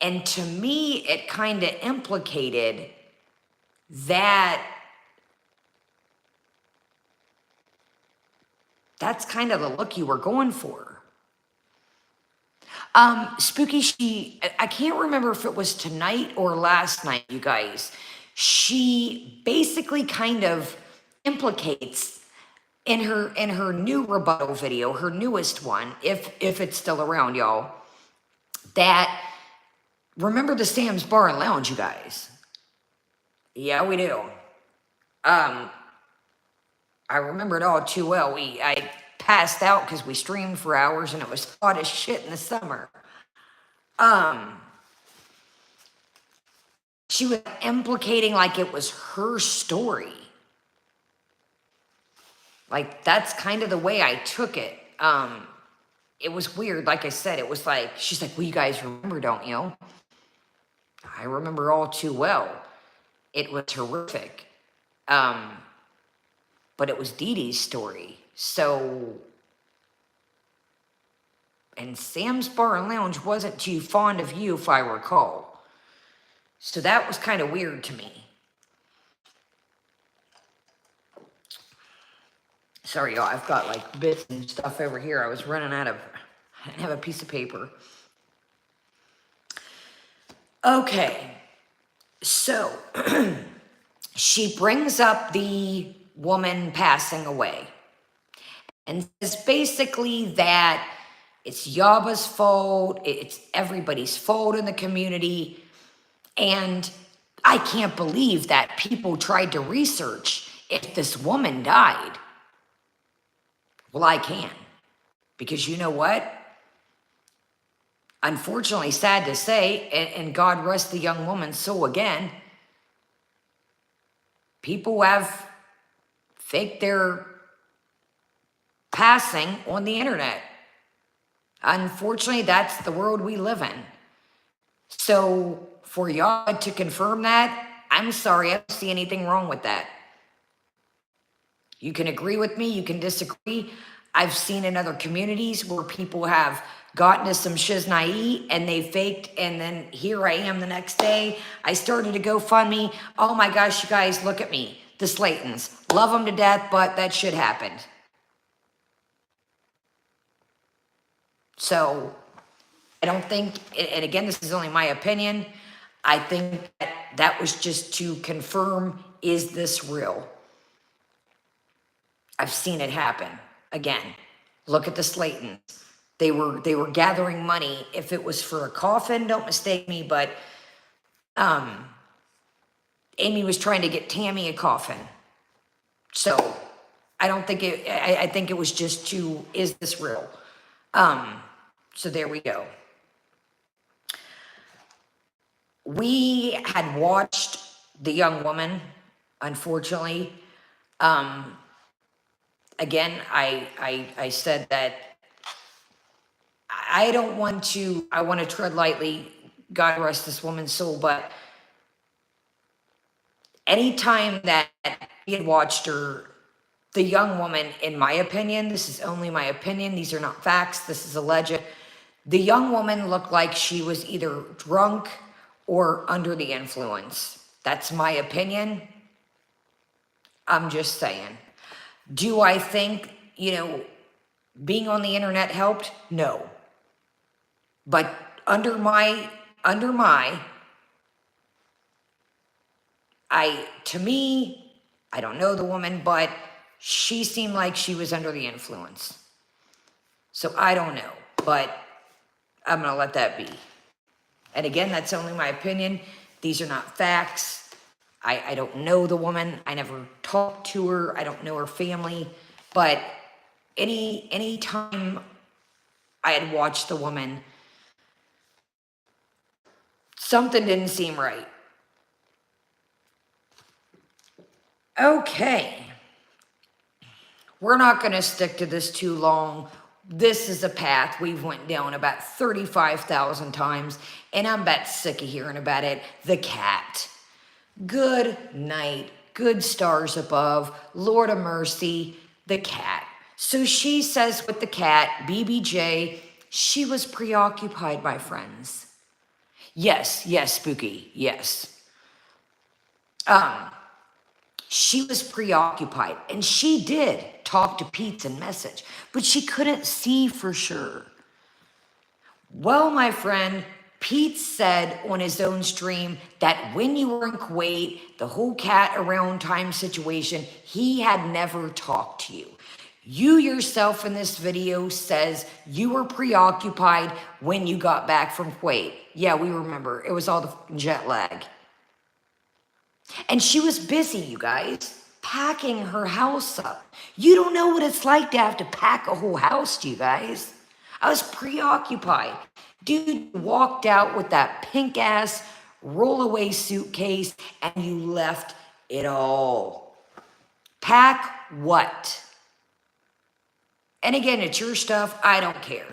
and to me, it kind of implicated that that's kind of the look you were going for. Spooky, I can't remember if it was tonight or last night, you guys. She basically kind of implicates in her new rebuttal video, her newest one, if it's still around, y'all, that remember the Sam's Bar and Lounge, you guys? Yeah, we do. I remember it all too well. I passed out because we streamed for hours and it was hot as shit in the summer. She was implicating like it was her story. Like, that's kind of the way I took it. It was weird. Like I said, it was like, she's like, well, you guys remember, don't you? I remember all too well. It was horrific. But it was Dee Dee's story. So, and Sam's Bar and Lounge wasn't too fond of you, if I recall. So that was kind of weird to me. Sorry, y'all, I've got like bits and stuff over here. I was running out of, I didn't have a piece of paper. Okay, so she brings up the woman passing away and says basically that it's Yaba's fault, it's everybody's fault in the community, and I can't believe that people tried to research if this woman died. Well, I can, because you know what? Unfortunately, sad to say, and God rest the young woman's soul again, people have faked their passing on the internet. Unfortunately, that's the world we live in. So for y'all to confirm that, I'm sorry, I don't see anything wrong with that. You can agree with me, you can disagree. I've seen in other communities where people have gotten to some shiznai and they faked, and then here I am the next day. I started a GoFundMe. Oh my gosh, you guys, look at me. The Slaytons. Love them to death, but that shit happened. So, I don't think, and again, this is only my opinion, I think that was just to confirm, is this real? I've seen it happen. Again, look at the Slaytons. They were gathering money. If it was for a coffin, don't mistake me, but Amy was trying to get Tammy a coffin. So I don't think it, I think it was just to, is this real? So there we go. We had watched the young woman, unfortunately. Again, I said that I don't want to, I want to tread lightly, God rest this woman's soul, but anytime that we had watched her, the young woman, in my opinion, this is only my opinion, these are not facts, this is alleged, the young woman looked like she was either drunk or under the influence. That's my opinion. I'm just saying. Do I think, being on the internet helped? No. But to me, I don't know the woman, but she seemed like she was under the influence. So I don't know, but I'm going to let that be. And again, that's only my opinion. These are not facts. I don't know the woman. I never talked to her. I don't know her family. But any time I had watched the woman. Something didn't seem right. Okay. We're not going to stick to this too long. This is a path we've went down about 35,000 times, and I'm about sick of hearing about it. The cat. Good night. Good stars above. Lord of mercy. The cat. So she says with the cat, BBJ, she was preoccupied, my friends. Yes, spooky, yes. She was preoccupied, and she did talk to Pete and message, but she couldn't see for sure. Well, my friend, Pete said on his own stream that when you were in Kuwait, the whole cat around time situation, he had never talked to you. You yourself in this video says you were preoccupied when you got back from Kuwait. Yeah, we remember. It was all the jet lag. And she was busy, you guys, packing her house up. You don't know what it's like to have to pack a whole house, you guys. I was preoccupied. Dude walked out with that pink ass rollaway suitcase and you left it all. Pack what? And again, it's your stuff. I don't care.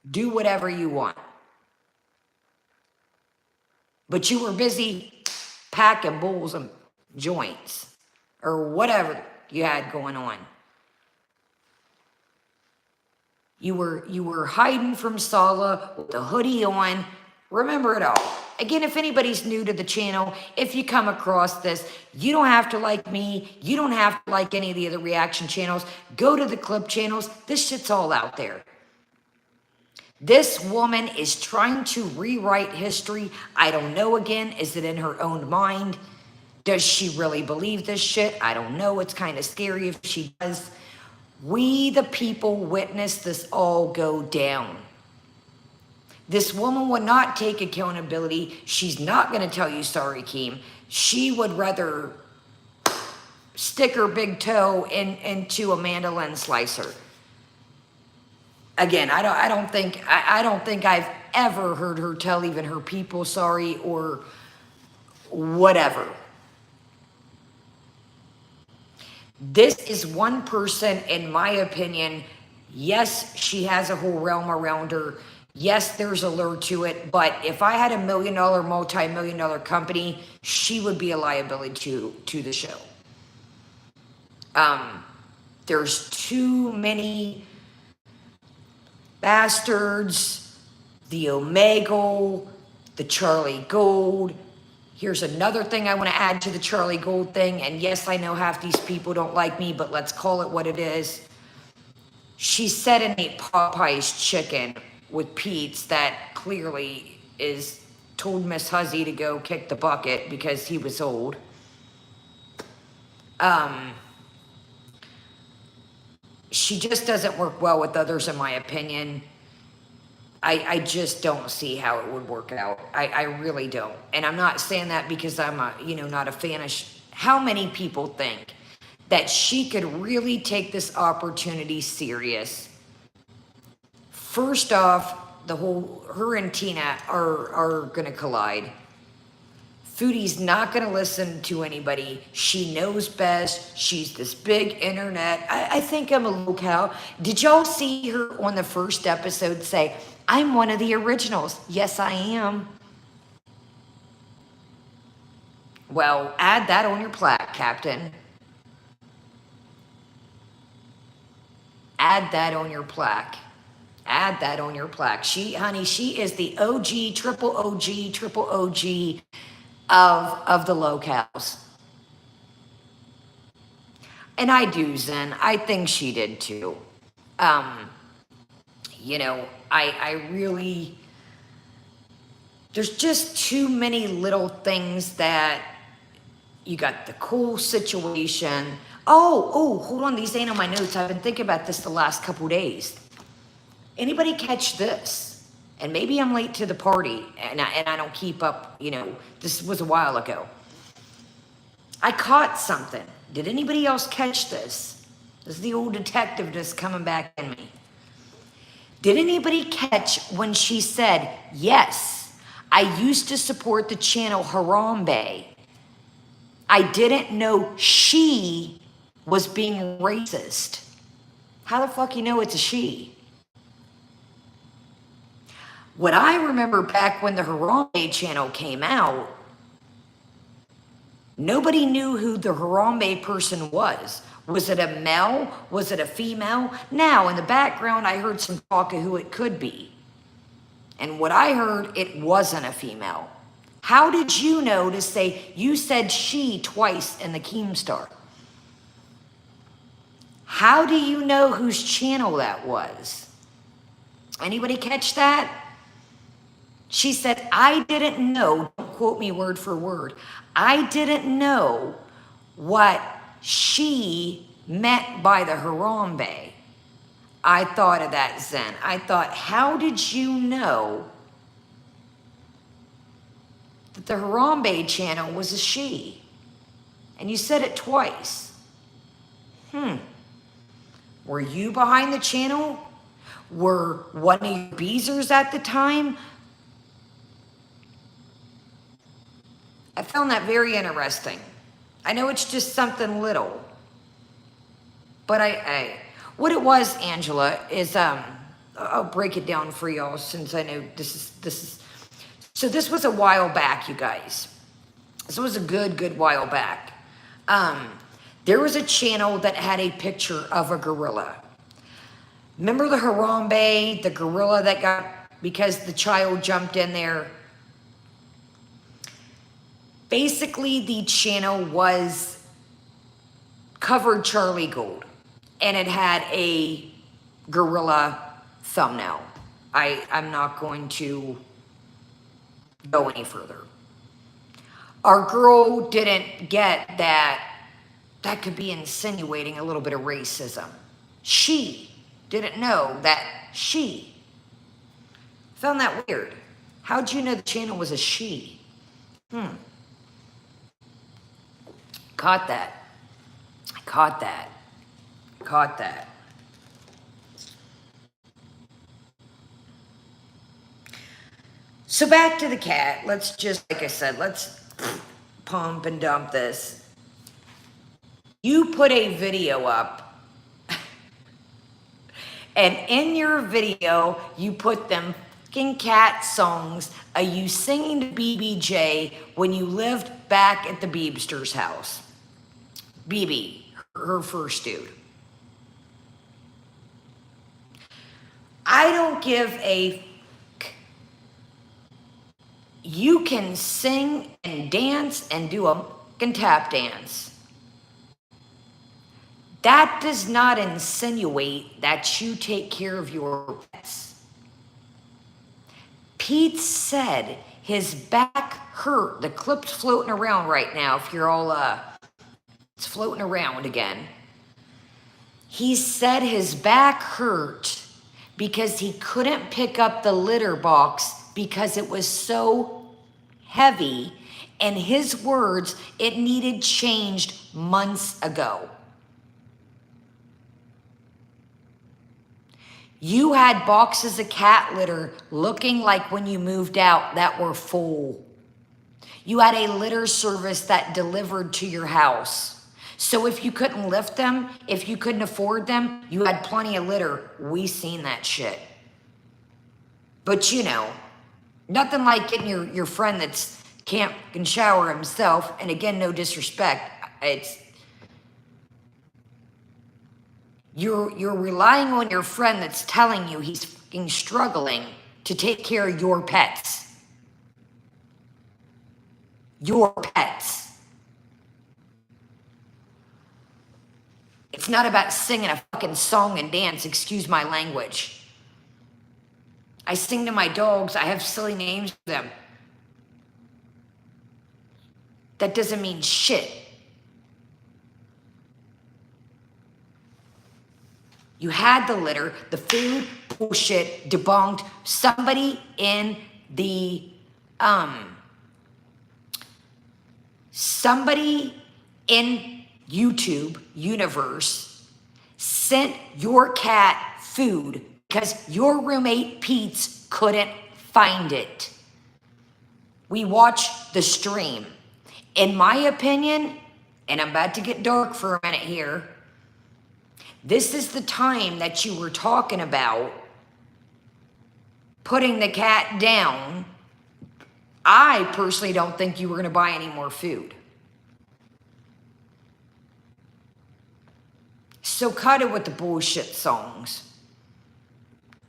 Do whatever you want. But you were busy packing bowls and joints or whatever you had going on. You were hiding from Sala with the hoodie on. Remember it all. Again, if anybody's new to the channel, if you come across this, you don't have to like me. You don't have to like any of the other reaction channels. Go to the clip channels. This shit's all out there. This woman is trying to rewrite history. I don't know again. Is it in her own mind? Does she really believe this shit? I don't know. It's kind of scary if she does. We, the people, witnessed this all go down. This woman would not take accountability. She's not going to tell you sorry, Keem. She would rather stick her big toe into a mandolin slicer. Again, I don't think I've ever heard her tell even her people sorry or whatever. This is one person, in my opinion. Yes, she has a whole realm around her. Yes, there's a lure to it. But if I had $1 million, multi-million-dollar company, she would be a liability to the show. There's too many bastards, the Omegle, the Charlie Gold. Here's another thing I want to add to the Charlie Gold thing. And yes, I know half these people don't like me, but let's call it what it is. She said and ate Popeye's chicken with Pete's that clearly is told Miss Huzzy to go kick the bucket because he was old. She just doesn't work well with others, in my opinion. I just don't see how it would work out. I really don't. And I'm not saying that because I'm not a fan of how many people think that she could really take this opportunity serious. First off, her and Tina are gonna collide. Foodie's not going to listen to anybody. She knows best. She's this big internet. I think I'm a locale. Did y'all see her on the first episode say, I'm one of the originals? Yes, I am. Well, add that on your plaque, Captain. Add that on your plaque. Add that on your plaque. She is the OG, triple OG of the locales. And I do, Zen. I think she did too. I really, there's just too many little things that you got the cool situation. Oh, hold on. These ain't on my notes. I've been thinking about this the last couple days. Anybody catch this? And maybe I'm late to the party and I don't keep up, this was a while ago. I caught something. Did anybody else catch this? This is the old detective just coming back in me. Did anybody catch when she said, yes, I used to support the channel Harambe. I didn't know she was being racist. How the fuck you know it's a she? What I remember back when the Harambe channel came out, nobody knew who the Harambe person was. Was it a male? Was it a female? Now, in the background, I heard some talk of who it could be. And what I heard, it wasn't a female. How did you know to say, you said she twice in the Keemstar? How do you know whose channel that was? Anybody catch that? She said, I didn't know, don't quote me word for word, I didn't know what she meant by the Harambe. I thought of that, Zen. I thought, how did you know that the Harambe channel was a she? And you said it twice. Were you behind the channel? Were one of your beezers at the time? I found that very interesting. I know it's just something little, but what it was, Angela, is I'll break it down for y'all since I know this is. So this was a while back, you guys. This was a good while back. There was a channel that had a picture of a gorilla. Remember the Harambe, the gorilla that got, because the child jumped in there? Basically, the channel was covered Charlie Gold, and it had a gorilla thumbnail. I'm not going to go any further. Our girl didn't get that could be insinuating a little bit of racism. She didn't know that she. Found that weird. How'd you know the channel was a she? Caught that. Caught that. Caught that. So back to the cat. Let's just, like I said, let's pump and dump this. You put a video up, and in your video, you put them fucking cat songs of you singing to BBJ when you lived back at the Beebster's house. BB, her first dude. I don't give a fuck. You can sing and dance and do a fucking tap dance. That does not insinuate that you take care of your pets. Pete said his back hurt. The clip's floating around right now. If you're all, it's floating around again. He said his back hurt because he couldn't pick up the litter box because it was so heavy. In his words, it needed changed months ago. You had boxes of cat litter looking like when you moved out that were full. You had a litter service that delivered to your house. So if you couldn't lift them, if you couldn't afford them, you had plenty of litter. We seen that shit. But you know, nothing like getting your friend that's can't can shower himself. And again, no disrespect. It's You're relying on your friend that's telling you he's fucking struggling to take care of your pets. Your pets. It's not about singing a fucking song and dance, excuse my language. I sing to my dogs, I have silly names for them. That doesn't mean shit. You had the litter, the food, bullshit, debunked. Somebody in the, somebody in YouTube universe sent your cat food because your roommate Pete's couldn't find it. We watched the stream. In my opinion, and I'm about to get dark for a minute here, this is the time that you were talking about putting the cat down. I personally don't think you were going to buy any more food. So cut it with the bullshit songs.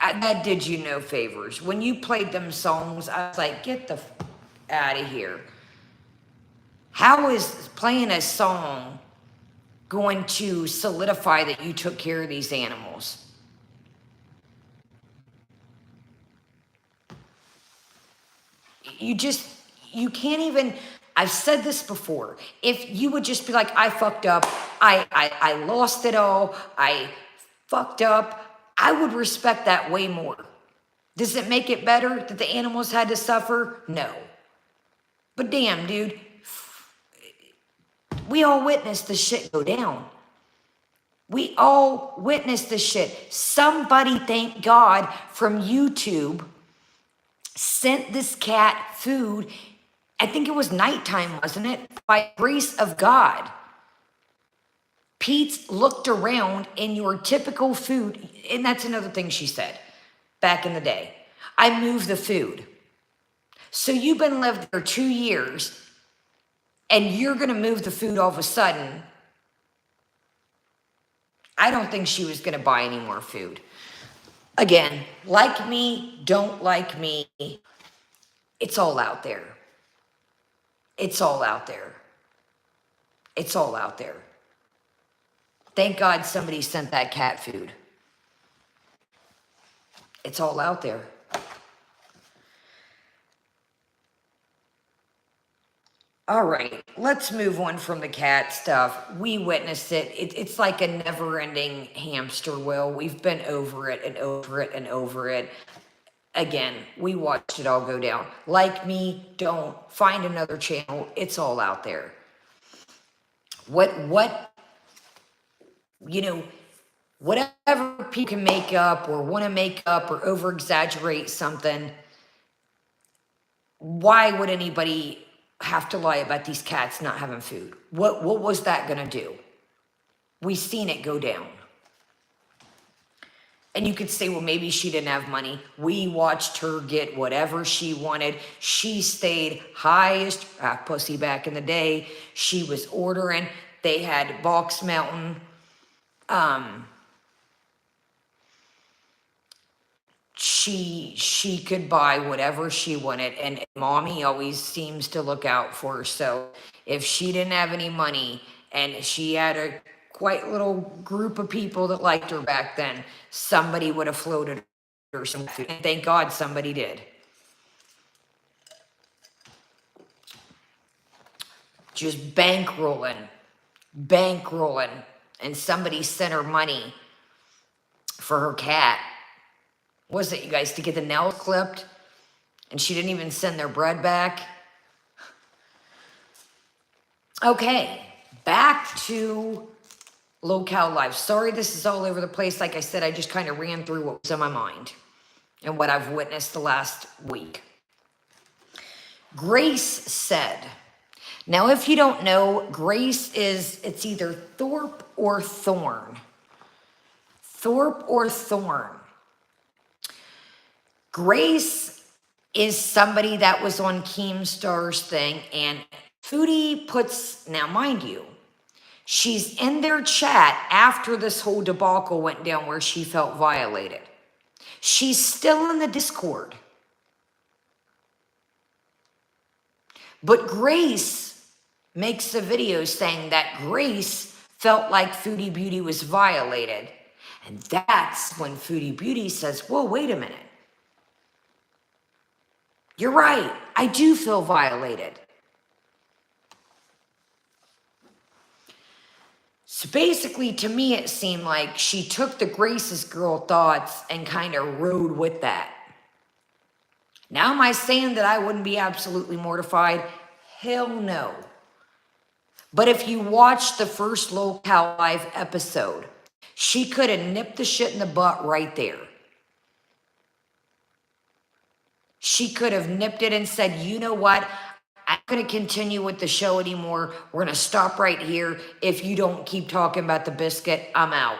That did you no favors. When you played them songs, I was like, get the out of here. How is playing a song going to solidify that you took care of these animals? You can't even, I've said this before. If you would just be like, I fucked up, I lost it all, I fucked up, I would respect that way more. Does it make it better that the animals had to suffer? No. But damn, dude, we all witnessed the shit go down. We all witnessed the shit. Somebody, thank God, from YouTube sent this cat food. I think it was nighttime, wasn't it? By grace of God. Pete looked around in your typical food, and that's another thing she said back in the day. I moved the food. So you've been lived there 2 years, and you're going to move the food all of a sudden. I don't think she was going to buy any more food. Again, like me, don't like me. It's all out there. It's all out there. It's all out there. Thank God somebody sent that cat food. It's all out there. All right, let's move on from the cat stuff. We witnessed it. It's like a never-ending hamster wheel. We've been over it and over it and over it. Again, we watched it all go down. Like me, don't. Find another channel. It's all out there. Whatever people can make up or want to make up or over-exaggerate something, why would anybody have to lie about these cats not having food? What was that going to do? We seen it go down. And you could say, well, maybe she didn't have money. We watched her get whatever she wanted. She stayed highest pussy back in the day. She was ordering. They had Box Mountain. She could buy whatever she wanted, and mommy always seems to look out for her. So if she didn't have any money and she had a quite little group of people that liked her back then, somebody would have floated her some food. And thank God somebody did. Just bankrolling, and somebody sent her money for her cat. What was it, you guys, to get the nails clipped? And she didn't even send their bread back. Okay, back to locale life. Sorry, this is all over the place. Like I said, I just kind of ran through what was on my mind and what I've witnessed the last week. Grace said, now if you don't know, Grace it's either Thorpe or Thorn. Thorpe or Thorn. Grace is somebody that was on Keemstar's thing, and Foodie puts, now mind you, she's in their chat after this whole debacle went down where she felt violated. She's still in the Discord. But Grace makes a video saying that Grace felt like Foodie Beauty was violated. And that's when Foodie Beauty says, whoa, wait a minute. You're right. I do feel violated. So basically, to me, it seemed like she took the Grace's girl thoughts and kind of rode with that. Now, am I saying that I wouldn't be absolutely mortified? Hell no. But if you watch the first Locale Live episode, she could have nipped the shit in the butt right there. She could have nipped it and said, you know what? I'm going to continue with the show anymore. We're going to stop right here. If you don't keep talking about the biscuit, I'm out.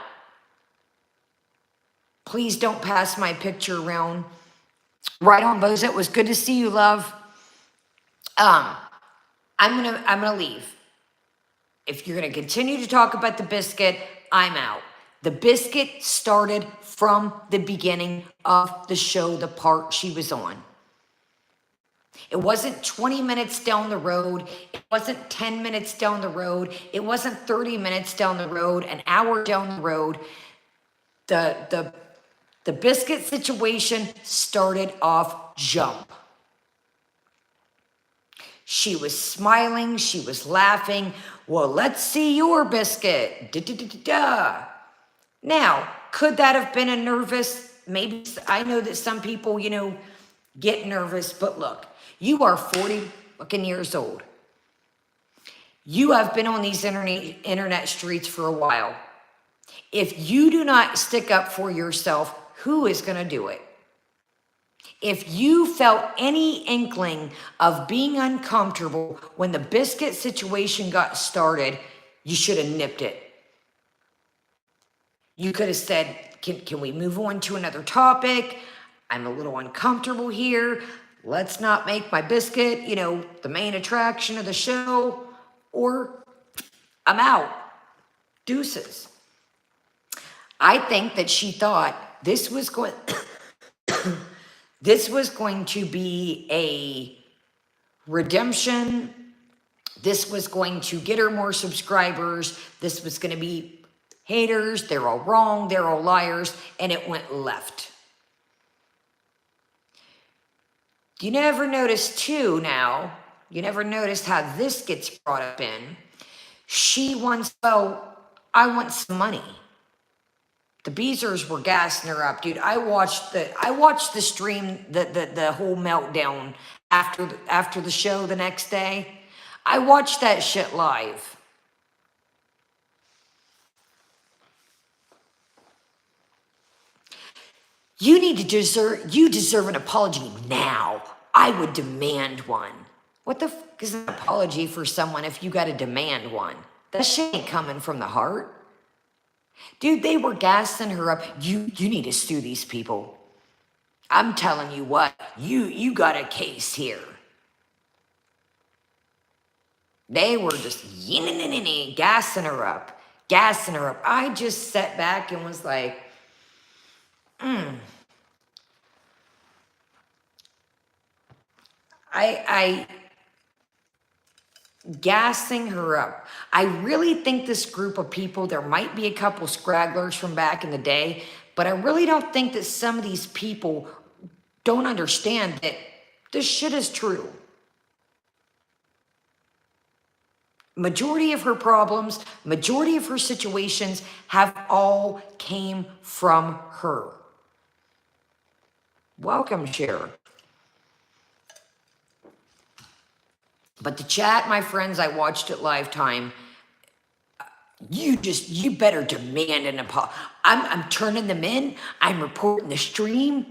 Please don't pass my picture around. Right on, Bose. It was good to see you, love. I'm gonna leave. If you're gonna continue to talk about the biscuit, I'm out. The biscuit started from the beginning of the show, the part she was on. It wasn't 20 minutes down the road. It wasn't 10 minutes down the road. It wasn't 30 minutes down the road, an hour down the road. The biscuit situation started off jump. She was smiling. She was laughing. Well, let's see your biscuit. Da-da-da-da-da. Now, could that have been a nervous? Maybe. I know that some people, get nervous, but look, you are 40 fucking years old. You have been on these internet streets for a while. If you do not stick up for yourself, who is going to do it? If you felt any inkling of being uncomfortable when the biscuit situation got started, you should have nipped it. You could have said, can we move on to another topic? I'm a little uncomfortable here. Let's not make my biscuit, the main attraction of the show, or I'm out. Deuces. I think that she thought this was going to be a redemption. This was going to get her more subscribers. This was going to be haters. They're all wrong. They're all liars. And it went left. You never notice too now, you never noticed how this gets brought up in. She wants, I want some money. The Beezers were gassing her up, dude. I watched the stream, the whole meltdown after the show the next day. I watched that shit live. You deserve an apology now. I would demand one. What the fuck is an apology for someone if you got to demand one? That shit ain't coming from the heart. Dude, they were gassing her up. You need to sue these people. I'm telling you what, you got a case here. They were just gassing her up. I just sat back and was like, gassing her up. I really think this group of people, there might be a couple scragglers from back in the day, but I really don't think that some of these people don't understand that this shit is true. Majority of her problems, majority of her situations have all came from her. Welcome, Cher. But the chat, my friends, I watched it live time. You better demand an apology. I'm turning them in. I'm reporting the stream.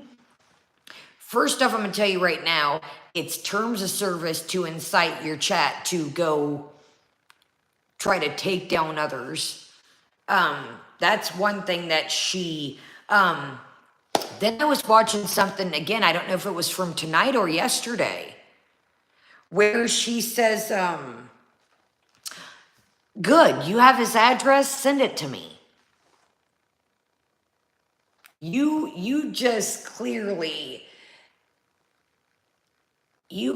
First off, I'm going to tell you right now, it's terms of service to incite your chat to go try to take down others. That's one thing that she... then I was watching something, again, I don't know if it was from tonight or yesterday, where she says, good, you have his address, send it to me. You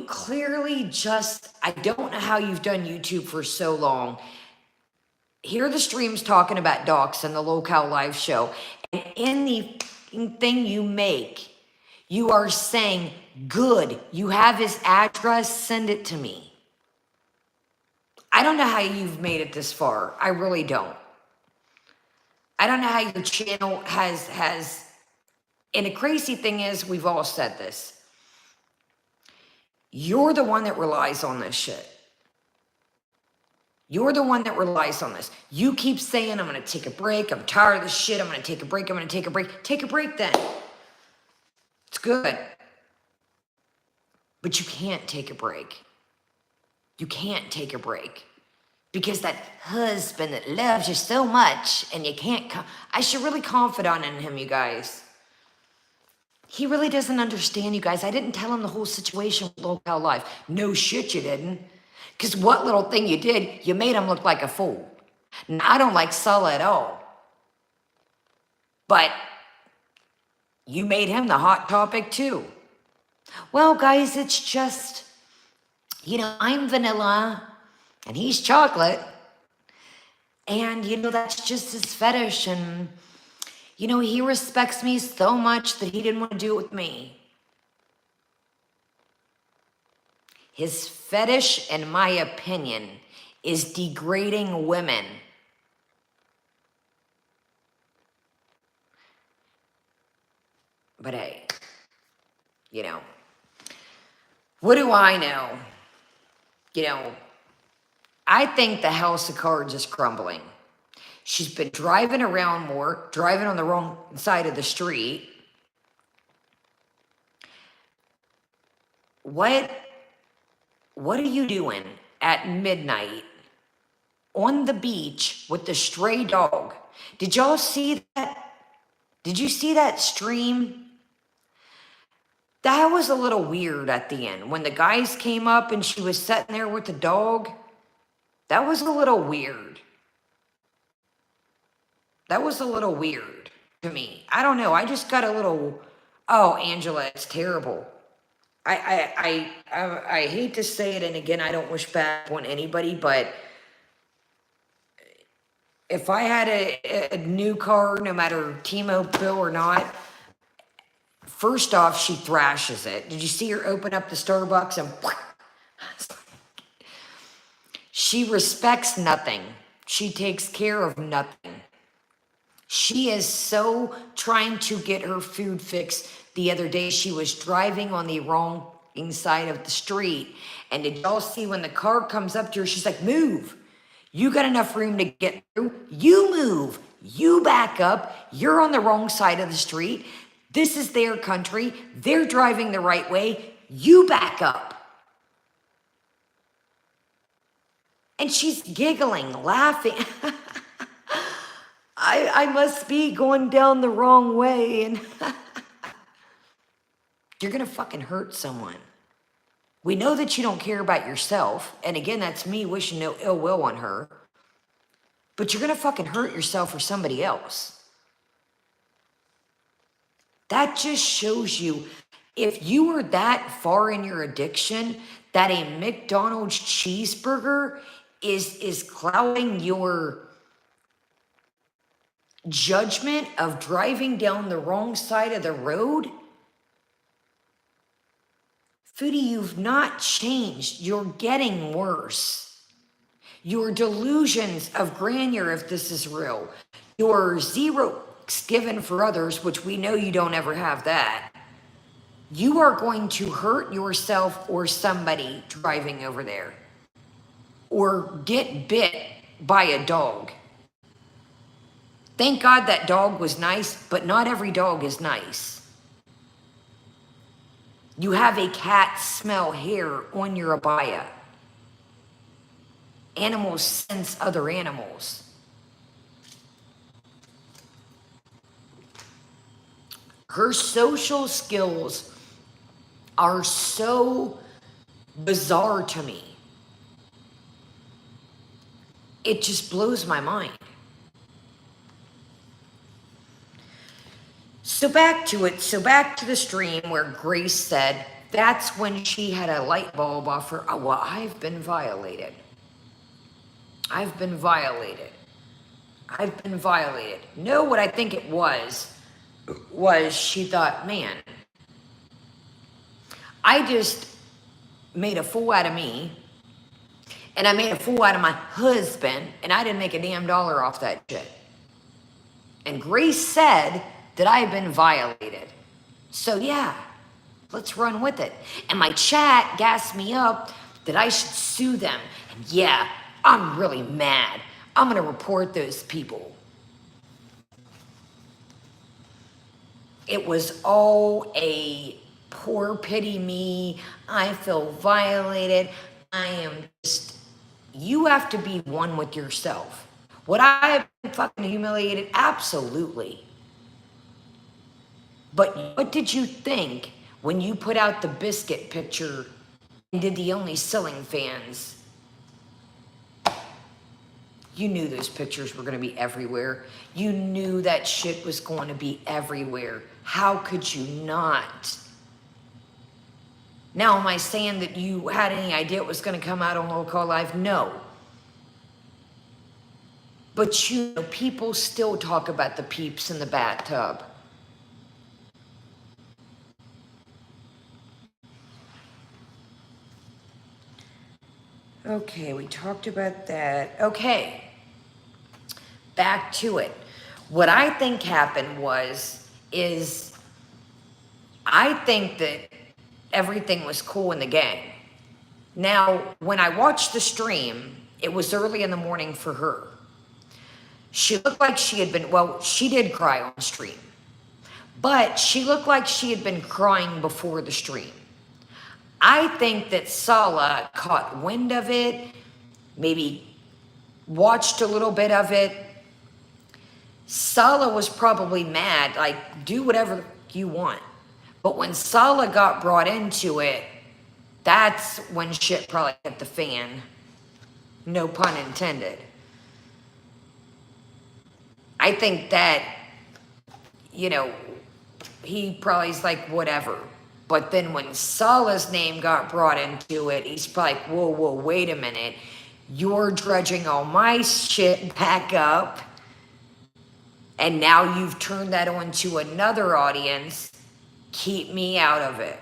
clearly just, I don't know how you've done YouTube for so long. Here are the streams talking about docs and the Locale Live show. And in the thing you make, you are saying, good, you have his address, send it to me. I don't know how you've made it this far. I really don't. I don't know how your channel has, and the crazy thing is, we've all said this. You're the one that relies on this shit. You're the one that relies on this. You keep saying, I'm going to take a break. I'm tired of this shit. I'm going to take a break. I'm going to take a break. Take a break then. It's good. But you can't take a break. You can't take a break. Because that husband that loves you so much, and you can't, I should really confidant in him, you guys. He really doesn't understand, you guys. I didn't tell him the whole situation with local life. No shit, you didn't. Because what little thing you did, you made him look like a fool. Now, I don't like Sulla at all. But you made him the hot topic too. Well, guys, it's just, you know, I'm vanilla and he's chocolate. And, you know, that's just his fetish. And, you know, he respects me so much that he didn't want to do it with me. His fetish, in my opinion, is degrading women. But hey, you know, what do I know? You know, I think the house of cards is crumbling. She's been driving around more, driving on the wrong side of the street. What are you doing at midnight on the beach with the stray dog? Did y'all see that? Did you see that stream? That was a little weird at the end. When the guys came up and she was sitting there with the dog, that was a little weird. That was a little weird to me. I don't know. I just got a little, oh, Angela, it's terrible. I hate to say it, and again, I don't wish bad on anybody, but if I had a new car, no matter T-Mobile or not, first off, she thrashes it. Did you see her open up the Starbucks and she respects nothing. She takes care of nothing. She is so trying to get her food fixed. The other day, she was driving on the wrong side of the street. And did y'all see when the car comes up to her, she's like, move. You got enough room to get through. You move. You back up. You're on the wrong side of the street. This is their country. They're driving the right way. You back up. And she's giggling, laughing. I must be going down the wrong way. And you're going to fucking hurt someone. We know that you don't care about yourself. And again, that's me wishing no ill will on her. But you're going to fucking hurt yourself or somebody else. That just shows you, if you were that far in your addiction, that a McDonald's cheeseburger is clouding your judgment of driving down the wrong side of the road. Foodie, you've not changed. You're getting worse. Your delusions of grandeur, if this is real, your zero given for others, which we know you don't ever have that, you are going to hurt yourself or somebody driving over there, or get bit by a dog. Thank God that dog was nice, but not every dog is nice. You have a cat smell hair on your abaya. Animals sense other animals. Her social skills are so bizarre to me. It just blows my mind. So back to it. So back to the stream where Grace said that's when she had a light bulb off her. Oh, well, I've been violated. I've been violated. I've been violated. No, what I think it was she thought, man, I just made a fool out of me, and I made a fool out of my husband, and I didn't make a damn dollar off that shit. And Grace said that I have been violated. So yeah, let's run with it. And my chat gassed me up that I should sue them. And yeah, I'm really mad. I'm gonna report those people. It was all a poor pity me, I feel violated, I am just, you have to be one with yourself. Would I have been fucking humiliated? Absolutely. But what did you think when you put out the biscuit picture and did the only selling fans? You knew those pictures were going to be everywhere. You knew that shit was going to be everywhere. How could you not? Now, am I saying that you had any idea it was going to come out on Roll Call Live? No. But you know, people still talk about the peeps in the bathtub. Okay, we talked about that. Okay, back to it. What I think happened is I think that everything was cool in the gang. Now, when I watched the stream, it was early in the morning for her. She looked like she had been, well, she did cry on stream, but she looked like she had been crying before the stream. I think that Sala caught wind of it, maybe watched a little bit of it. Sala was probably mad, like, do whatever you want. But when Sala got brought into it, that's when shit probably hit the fan. No pun intended. I think that, you know, he probably's like, whatever. But then when Sala's name got brought into it, he's probably like, whoa, whoa, wait a minute. You're dredging all my shit back up. And now you've turned that on to another audience. Keep me out of it.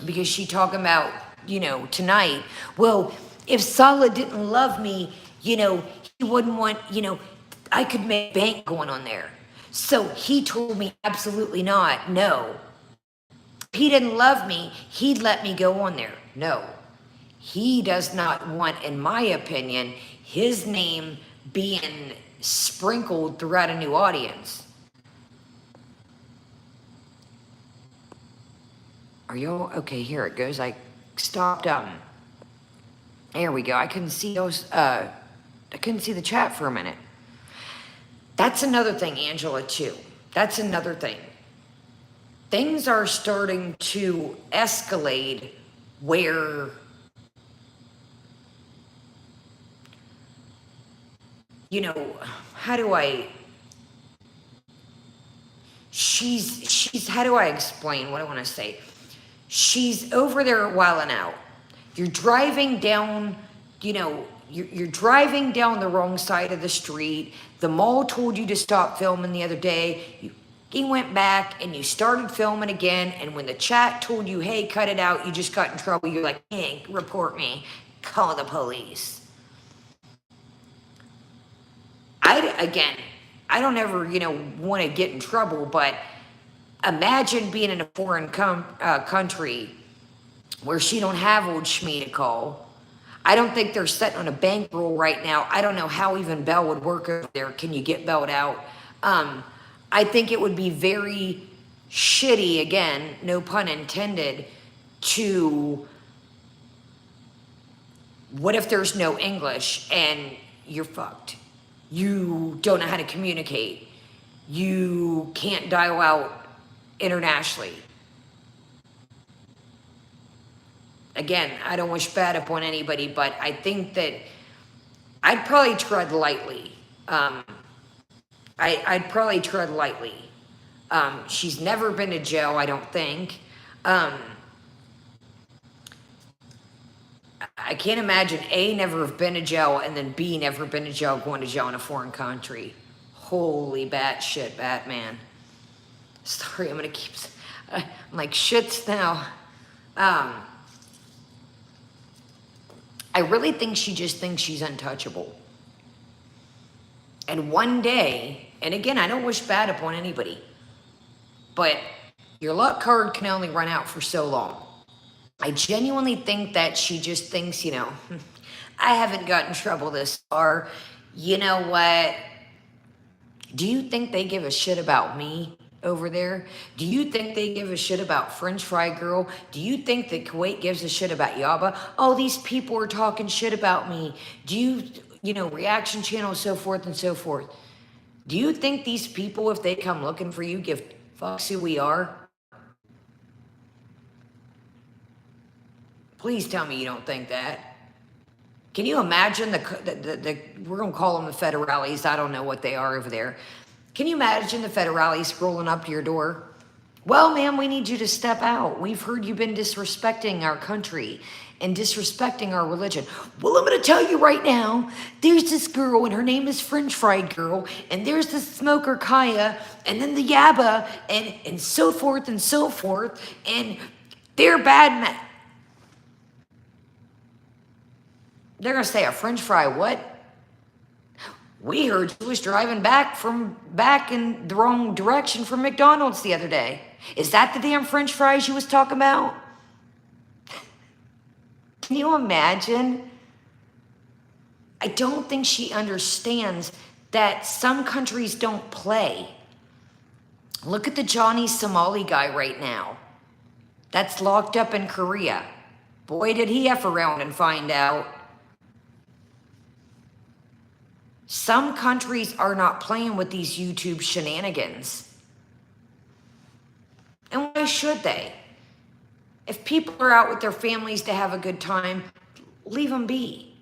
Because she talking about, you know, tonight, well, if Sala didn't love me, you know, he wouldn't want, you know, I could make bank going on there. So he told me absolutely not. No. If he didn't love me, he'd let me go on there. No. He does not want, in my opinion, his name being sprinkled throughout a new audience. Are you okay? Here it goes. I stopped. There we go. I couldn't see those. I couldn't see the chat for a minute. That's another thing, Angela, too. That's another thing. Things are starting to escalate where you know, how do I, she's, how do I explain what I want to say? She's over there wilding out. You're driving down, you know, you're driving down the wrong side of the street. The mall told you to stop filming the other day. You went back and you started filming again. And when the chat told you, hey, cut it out, you just got in trouble. You're like, hey, report me, call the police. I don't ever, you know, want to get in trouble, but imagine being in a foreign country where she don't have old Shmi to call. I don't think they're sitting on a bankroll right now. I don't know how even Bell would work over there. Can you get bailed out? I think it would be very shitty, again, no pun intended, to, what if there's no English and you're fucked? You don't know how to communicate. You can't dial out internationally. Again, I don't wish bad upon anybody, but I think that I'd probably tread lightly. I'd probably tread lightly. She's never been to jail, I don't think. I can't imagine A, never have been to jail, and then B, never been to jail, going to jail in a foreign country. Holy batshit, Batman. Sorry, I'm gonna keep, I'm like shits now. I really think she just thinks she's untouchable. And one day, and again, I don't wish bad upon anybody, but your luck card can only run out for so long. I genuinely think that she just thinks, you know, I haven't gotten in trouble this far. You know what? Do you think they give a shit about me? over there? Do you think they give a shit about French Fry Girl? Do you think that Kuwait gives a shit about Yaba? Oh, these people are talking shit about me. Do you know, reaction channels, so forth and so forth. Do you think these people, if they come looking for you, give fucks who we are? Please tell me you don't think that. Can you imagine we're going to call them the federales. I don't know what they are over there. Can you imagine the federales rolling up to your door? Well, ma'am, we need you to step out. We've heard you've been disrespecting our country and disrespecting our religion. Well, I'm going to tell you right now, there's this girl, and her name is French Fry Girl, and there's the smoker Kaya, and then the Yaba, and so forth, and they're bad men. They're going to say, a French fry what? We heard you was driving back in the wrong direction from McDonald's the other day. Is that the damn French fries you was talking about? Can you imagine? I don't think she understands that some countries don't play. Look at the Johnny Somali guy right now. That's locked up in Korea. Boy, did he F around and find out. Some countries are not playing with these YouTube shenanigans. And why should they? If people are out with their families to have a good time, leave them be.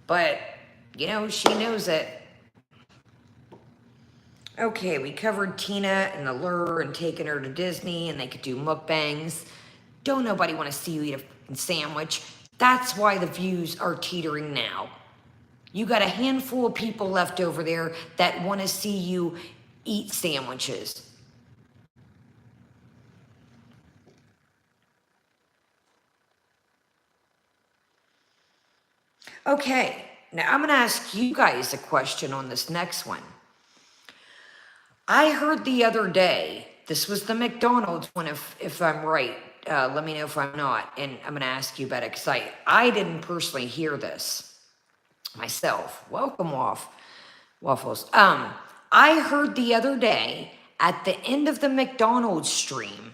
But, you know, she knows it. Okay, we covered Tina and the lure and taking her to Disney, and they could do mukbangs. Don't nobody want to see you eat a fucking sandwich. That's why the views are teetering now. You got a handful of people left over there that want to see you eat sandwiches. Okay, now I'm going to ask you guys a question on this next one. I heard the other day, this was the McDonald's one, if I'm right. Let me know if I'm not, and I'm going to ask you about it, because I didn't personally hear this myself. Welcome, Waffles. I heard the other day at the end of the McDonald's stream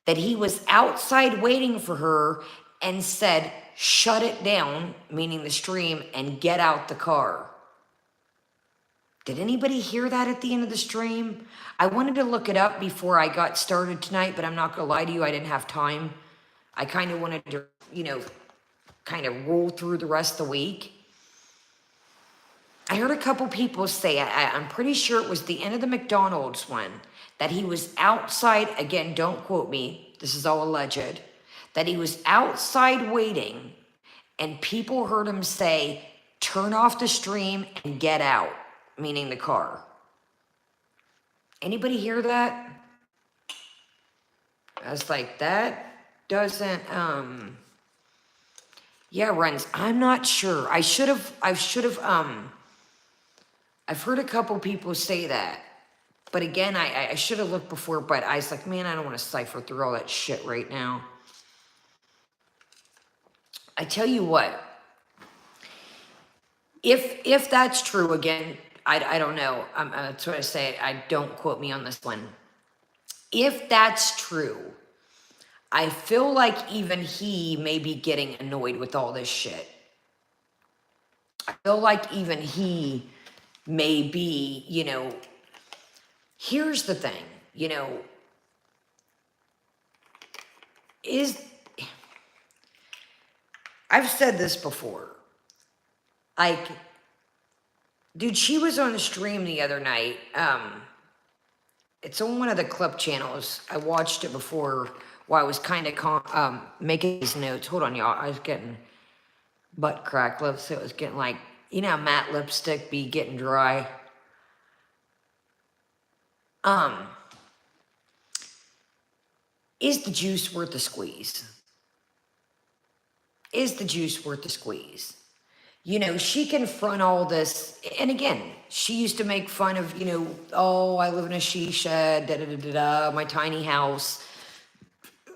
that he was outside waiting for her and said, shut it down, meaning the stream, and get out the car. Did anybody hear that at the end of the stream? I wanted to look it up before I got started tonight, but I'm not going to lie to you, I didn't have time. I kind of wanted to, you know, kind of roll through the rest of the week. I heard a couple people say, I'm pretty sure it was the end of the McDonald's one, that he was outside, again, don't quote me, this is all alleged, that he was outside waiting, and people heard him say, turn off the stream and get out. Meaning the car. Anybody hear that? I was like, that doesn't, yeah, Renz, I'm not sure. I've heard a couple people say that. But again, I should have looked before, but I was like, man, I don't want to cipher through all that shit right now. I tell you what, if that's true, again, I don't know. That's what I say. Don't quote me on this one. If that's true, I feel like even he may be getting annoyed with all this shit. I feel like even he may be, you know, here's the thing, you know, I've said this before. Like, dude, she was on the stream the other night. It's on one of the clip channels. I watched it before while I was kind of making these notes. Hold on, y'all. I was getting butt crack lips. So it was getting like, you know how matte lipstick be getting dry? Is the juice worth the squeeze? Is the juice worth the squeeze? You know, she can front all this. And again, she used to make fun of, you know, oh, I live in a she shed, my tiny house.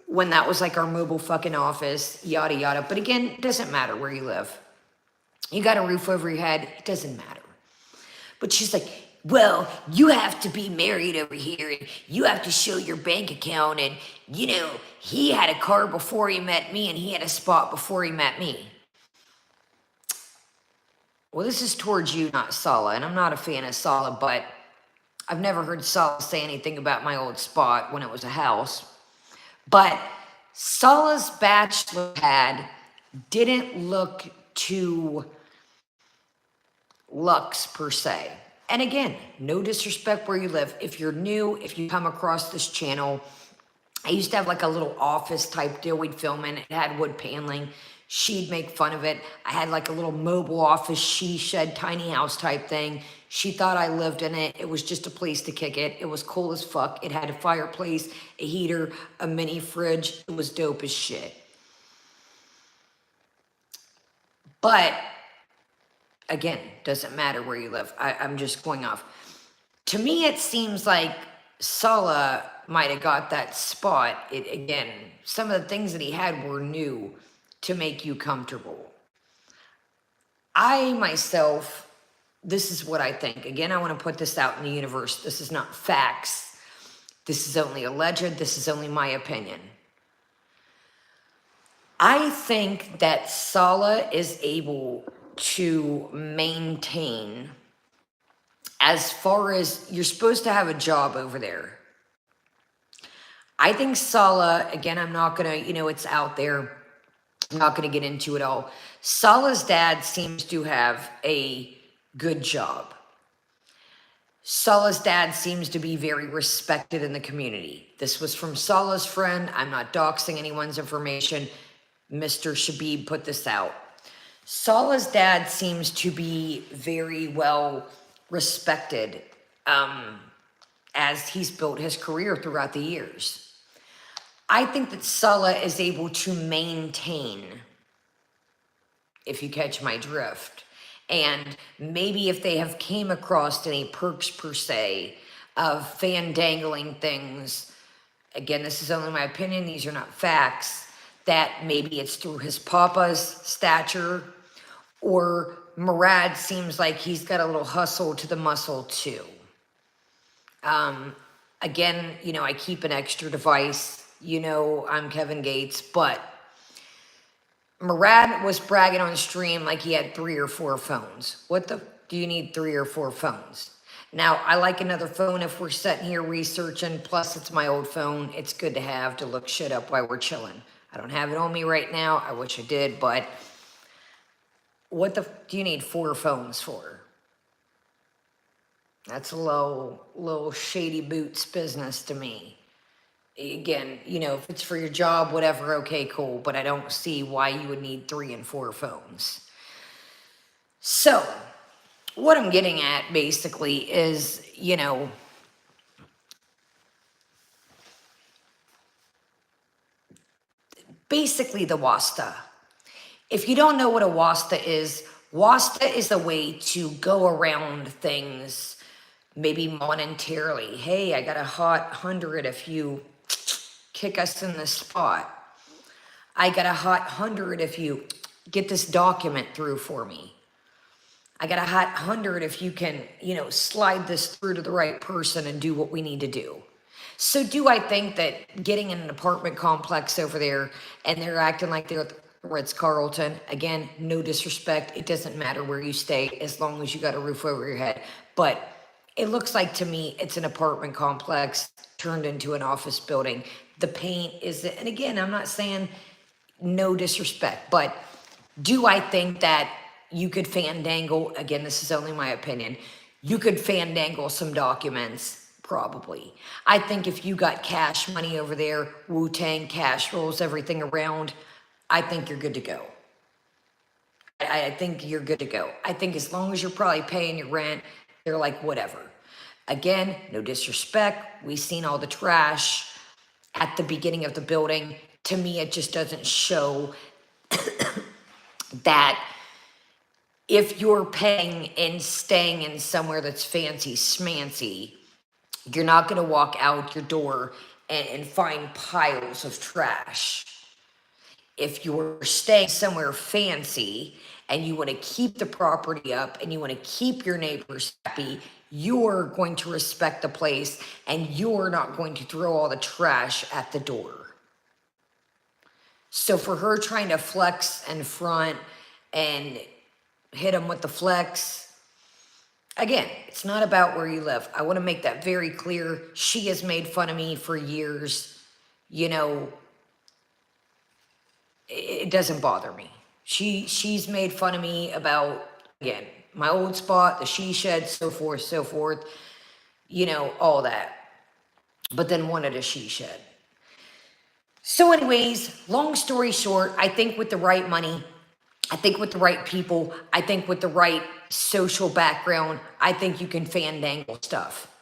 When that was like our mobile fucking office, yada, yada. But again, it doesn't matter where you live. You got a roof over your head, it doesn't matter. But she's like, well, you have to be married over here and you have to show your bank account. And, he had a car before he met me and he had a spot before he met me. Well, this is towards you, not Sala. And I'm not a fan of Sala, but I've never heard Sala say anything about my old spot when it was a house. But Sala's bachelor pad didn't look too luxe per se. And again, no disrespect where you live. If you're new, if you come across this channel, I used to have like a little office type deal we'd film in. It had wood paneling. She'd make fun of it. I had like a little mobile office, she shed, tiny house type thing. She thought I lived in it. It was just a place to kick it. It was cool as fuck. It had a fireplace, a heater, a mini fridge. It was dope as shit. But again, doesn't matter where you live. I'm just going off. To me, it seems like Sala might have got that spot. Again, some of the things that he had were new to make you comfortable. I myself, this is what I think. Again, I want to put this out in the universe. This is not facts. This is only alleged. This is only my opinion. I think that Sala is able to maintain, as far as you're supposed to have a job over there. I think Sala, again, I'm not going to, it's out there. I'm not going to get into it all. Sala's dad seems to have a good job. Sala's dad seems to be very respected in the community. This was from Sala's friend. I'm not doxing anyone's information. Mr. Shabib put this out. Sala's dad seems to be very well respected as he's built his career throughout the years. I think that Sala is able to maintain, if you catch my drift. And maybe if they have came across any perks per se of fandangling things, again, this is only my opinion, these are not facts, that maybe it's through his papa's stature, or Murad seems like he's got a little hustle to the muscle too. Again, I keep an extra device. I'm Kevin Gates, but Murad was bragging on the stream like he had 3 or 4 phones. What the do you need 3 or 4 phones? Now, I like another phone if we're sitting here researching, plus it's my old phone. It's good to have to look shit up while we're chilling. I don't have it on me right now. I wish I did, but what the do you need 4 phones for? That's a little shady boots business to me. Again, if it's for your job, whatever, okay, cool. But I don't see why you would need 3 and 4 phones. So, what I'm getting at, basically, is, basically the wasta. If you don't know what a wasta is a way to go around things, maybe monetarily. Hey, I got a hot 100 if you kick us in the spot. I got a hot 100 if you get this document through for me. I got a hot 100 if you can, slide this through to the right person and do what we need to do. So do I think that getting in an apartment complex over there and they're acting like they're at the Ritz-Carlton, again, no disrespect, it doesn't matter where you stay as long as you got a roof over your head. But it looks like to me it's an apartment complex turned into an office building. The paint is, and again, I'm not saying no disrespect, but do I think that you could fandangle, again, this is only my opinion, you could fandangle some documents? Probably. I think if you got cash money over there, Wu-Tang cash rolls everything around, I think you're good to go. I think you're good to go. I think as long as you're probably paying your rent, they're like, whatever. Again, no disrespect. We've seen all the trash at the beginning of the building. To me, it just doesn't show that if you're paying and staying in somewhere that's fancy schmancy, you're not going to walk out your door and find piles of trash. If you're staying somewhere fancy and you want to keep the property up and you want to keep your neighbors happy, you're going to respect the place and you're not going to throw all the trash at the door. So for her trying to flex and front and hit him with the flex, again, it's not about where you live. I want to make that very clear. She has made fun of me for years. You know, it doesn't bother me. She's made fun of me about, again, my old spot, the she shed, so forth, you know, all that. But then wanted a she shed. So anyways, long story short, I think with the right money, I think with the right people, I think with the right social background, I think you can fandangle stuff.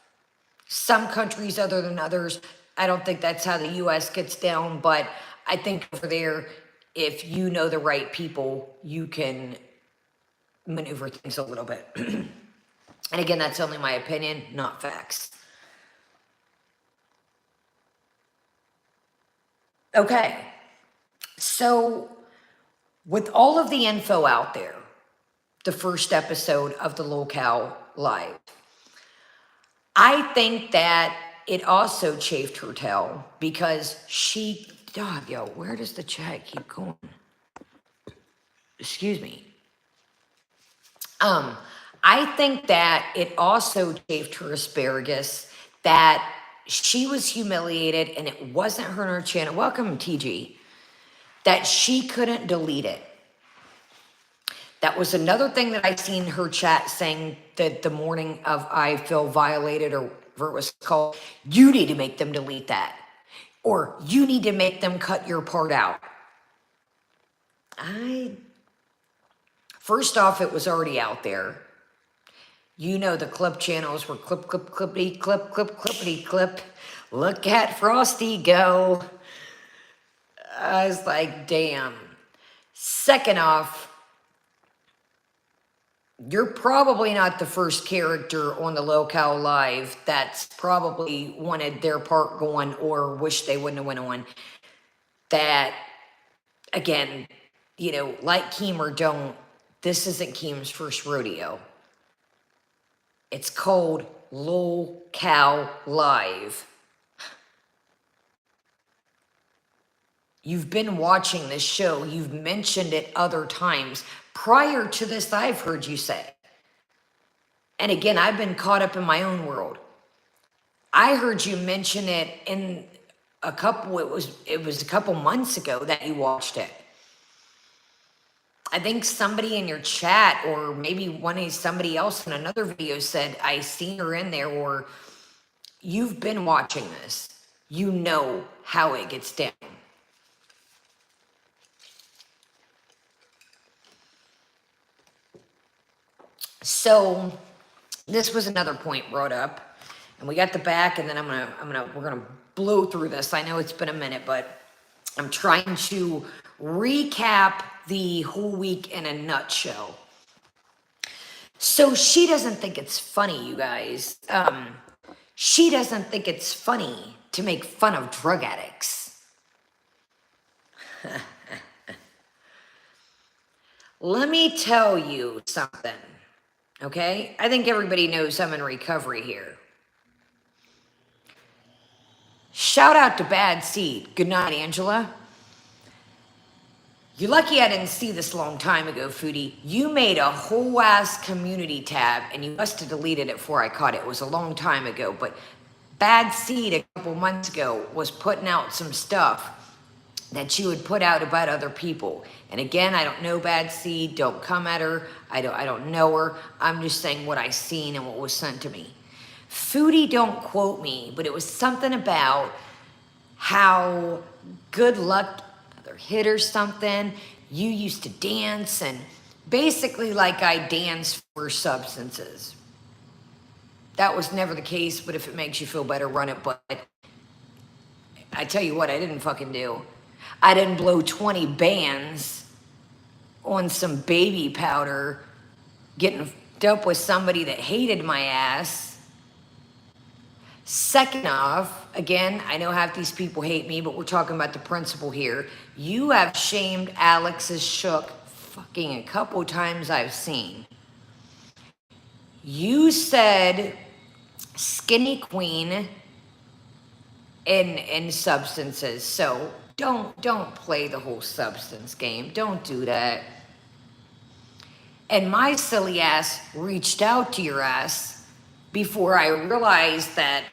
Some countries other than others, I don't think that's how the U.S. gets down, but I think over there, if you know the right people, you can maneuver things a little bit. And again, that's only my opinion, not facts. Okay, so with all of the info out there, the first episode of the Locale Live, I think that it also chafed her tail because she, God, yo, where does the chat keep going? Excuse me. I think that it also chafed her asparagus that she was humiliated and it wasn't her on her channel. Welcome, TG. That she couldn't delete it. That was another thing that I seen her chat saying that the morning of I feel violated or whatever it was called. You need to make them delete that. Or you need to make them cut your part out. First off, it was already out there. You know the clip channels were clip, clippity, clip, clippity, clip. Look at Frosty go. I was like, damn. Second off, you're probably not the first character on the Locale Live that's probably wanted their part going or wish they wouldn't have went on. That, again, you know, like Keem or don't, this isn't Keem's first rodeo. It's called Locale Live. You've been watching this show. You've mentioned it other times. Prior to this, I've heard you say. And again, I've been caught up in my own world. I heard you mention it in a couple, it was a couple months ago that you watched it. I think somebody in your chat or maybe somebody else in another video said, I seen her in there, or you've been watching this. You know how it gets down. So this was another point brought up, and we got the back, and then we're gonna blow through this. I know it's been a minute, but I'm trying to recap the whole week in a nutshell. So she doesn't think it's funny, you guys. She doesn't think it's funny to make fun of drug addicts. Let me tell you something, okay? I think everybody knows I'm in recovery here. Shout out to Bad Seed. Good night, Angela. You're lucky I didn't see this a long time ago, Foodie. You made a whole ass community tab and you must have deleted it before I caught it. It was a long time ago, but Bad Seed a couple months ago was putting out some stuff that you would put out about other people. And again, I don't know Bad Seed. Don't come at her. I don't know her. I'm just saying what I seen and what was sent to me. Foodie, don't quote me, but it was something about how good luck hit or something. You used to dance, and basically like I danced for substances. That was never the case, but if it makes you feel better, run it. But I tell you what, I didn't fucking do. I didn't blow 20 bands on some baby powder, getting up with somebody that hated my ass. Second off, again, I know half these people hate me, but we're talking about the principle here. You have shamed Alex's shook fucking a couple times I've seen. You said skinny queen in substances, so don't play the whole substance game. Don't do that. And my silly ass reached out to your ass before I realized that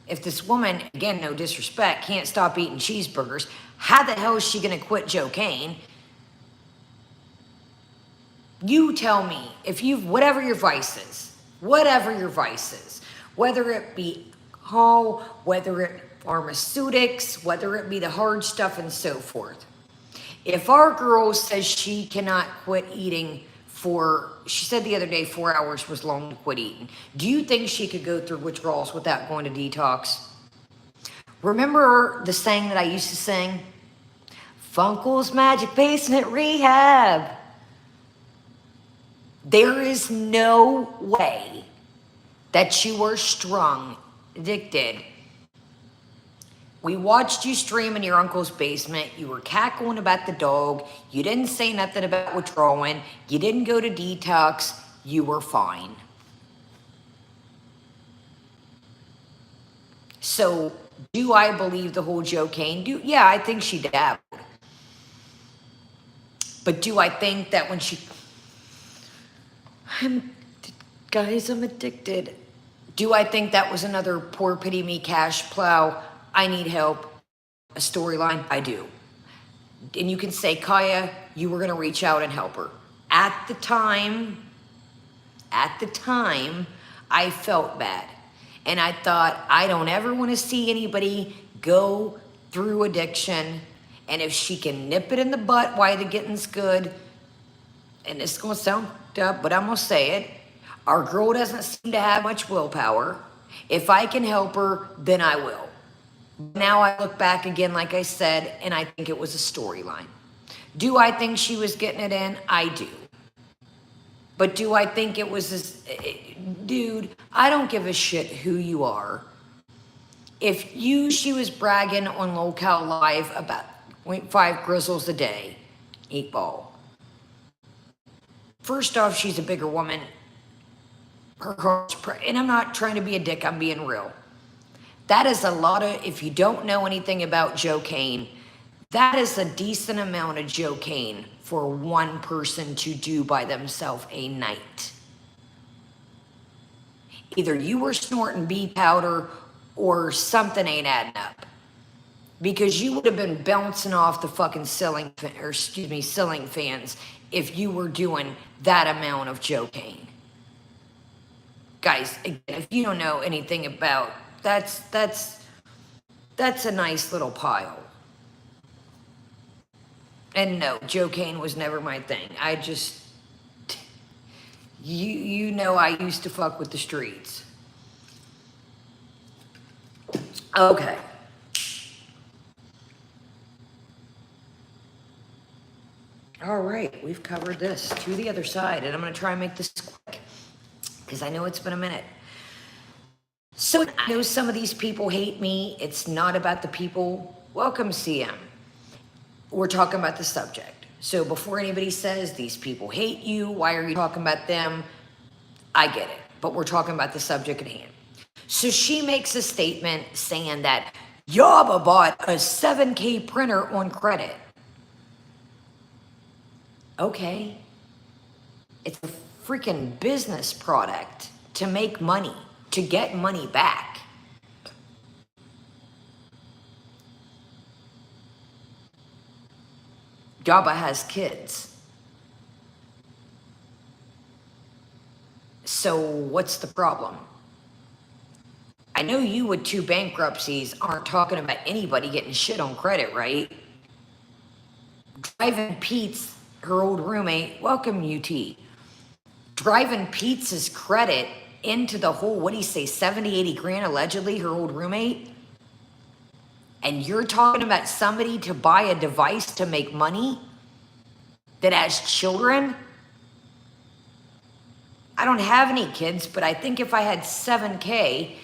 if this woman, again, no disrespect, can't stop eating cheeseburgers, how the hell is she gonna quit cocaine? You tell me, if you've, whatever your vices, whether it be alcohol, whether it pharmaceutics, whether it be the hard stuff and so forth. If our girl says she cannot quit eating for, she said the other day 4 hours was long to quit eating. Do you think she could go through withdrawals without going to detox? Remember the saying that I used to sing? Funkel's Magic Basement Rehab. There is no way that you were strung, addicted. We watched you stream in your uncle's basement. You were cackling about the dog. You didn't say nothing about withdrawing. You didn't go to detox. You were fine. So, do I believe the whole cocaine? Yeah, I think she dabbled. But do I think that when she... Guys, I'm addicted. Do I think that was another poor pity me cash plow? I need help. A storyline? I do. And you can say, Kaya, you were going to reach out and help her. At the time, I felt bad. And I thought, I don't ever want to see anybody go through addiction. And if she can nip it in the butt while the getting's good, and it's going to sound up, but I'm going to say it, our girl doesn't seem to have much willpower. If I can help her, then I will. Now I look back again, like I said, and I think it was a storyline. Do I think she was getting it in? I do. But do I think it was this... Dude, I don't give a shit who you are. If she was bragging on Locale Live about 0.5 grizzles a day, 8 ball. First off, she's a bigger woman. Her heart's and I'm not trying to be a dick, I'm being real. That is a lot of, if you don't know anything about cocaine, that is a decent amount of cocaine for one person to do by themselves a night. Either you were snorting bee powder or something ain't adding up. Because you would have been bouncing off the fucking ceiling fans if you were doing that amount of cocaine. Guys, again, if you don't know anything about, that's a nice little pile. And no, cocaine was never my thing. I just, you know I used to fuck with the streets. Okay. All right, we've covered this. To the other side, and I'm going to try and make this quick because I know it's been a minute. So I know some of these people hate me. It's not about the people. Welcome, CM. We're talking about the subject. So before anybody says these people hate you, why are you talking about them? I get it, but we're talking about the subject at hand. So she makes a statement saying that Yaba bought a 7K printer on credit. Okay. It's a freaking business product to make money, to get money back. Yaba has kids. So what's the problem? I know you with 2 bankruptcies aren't talking about anybody getting shit on credit, right? Driving Pete's, her old roommate, welcome UT. Driving Pete's credit into the whole, what do you say, 70, 80 grand allegedly, her old roommate? And you're talking about somebody to buy a device to make money that has children? I don't have any kids, but I think if I had 7K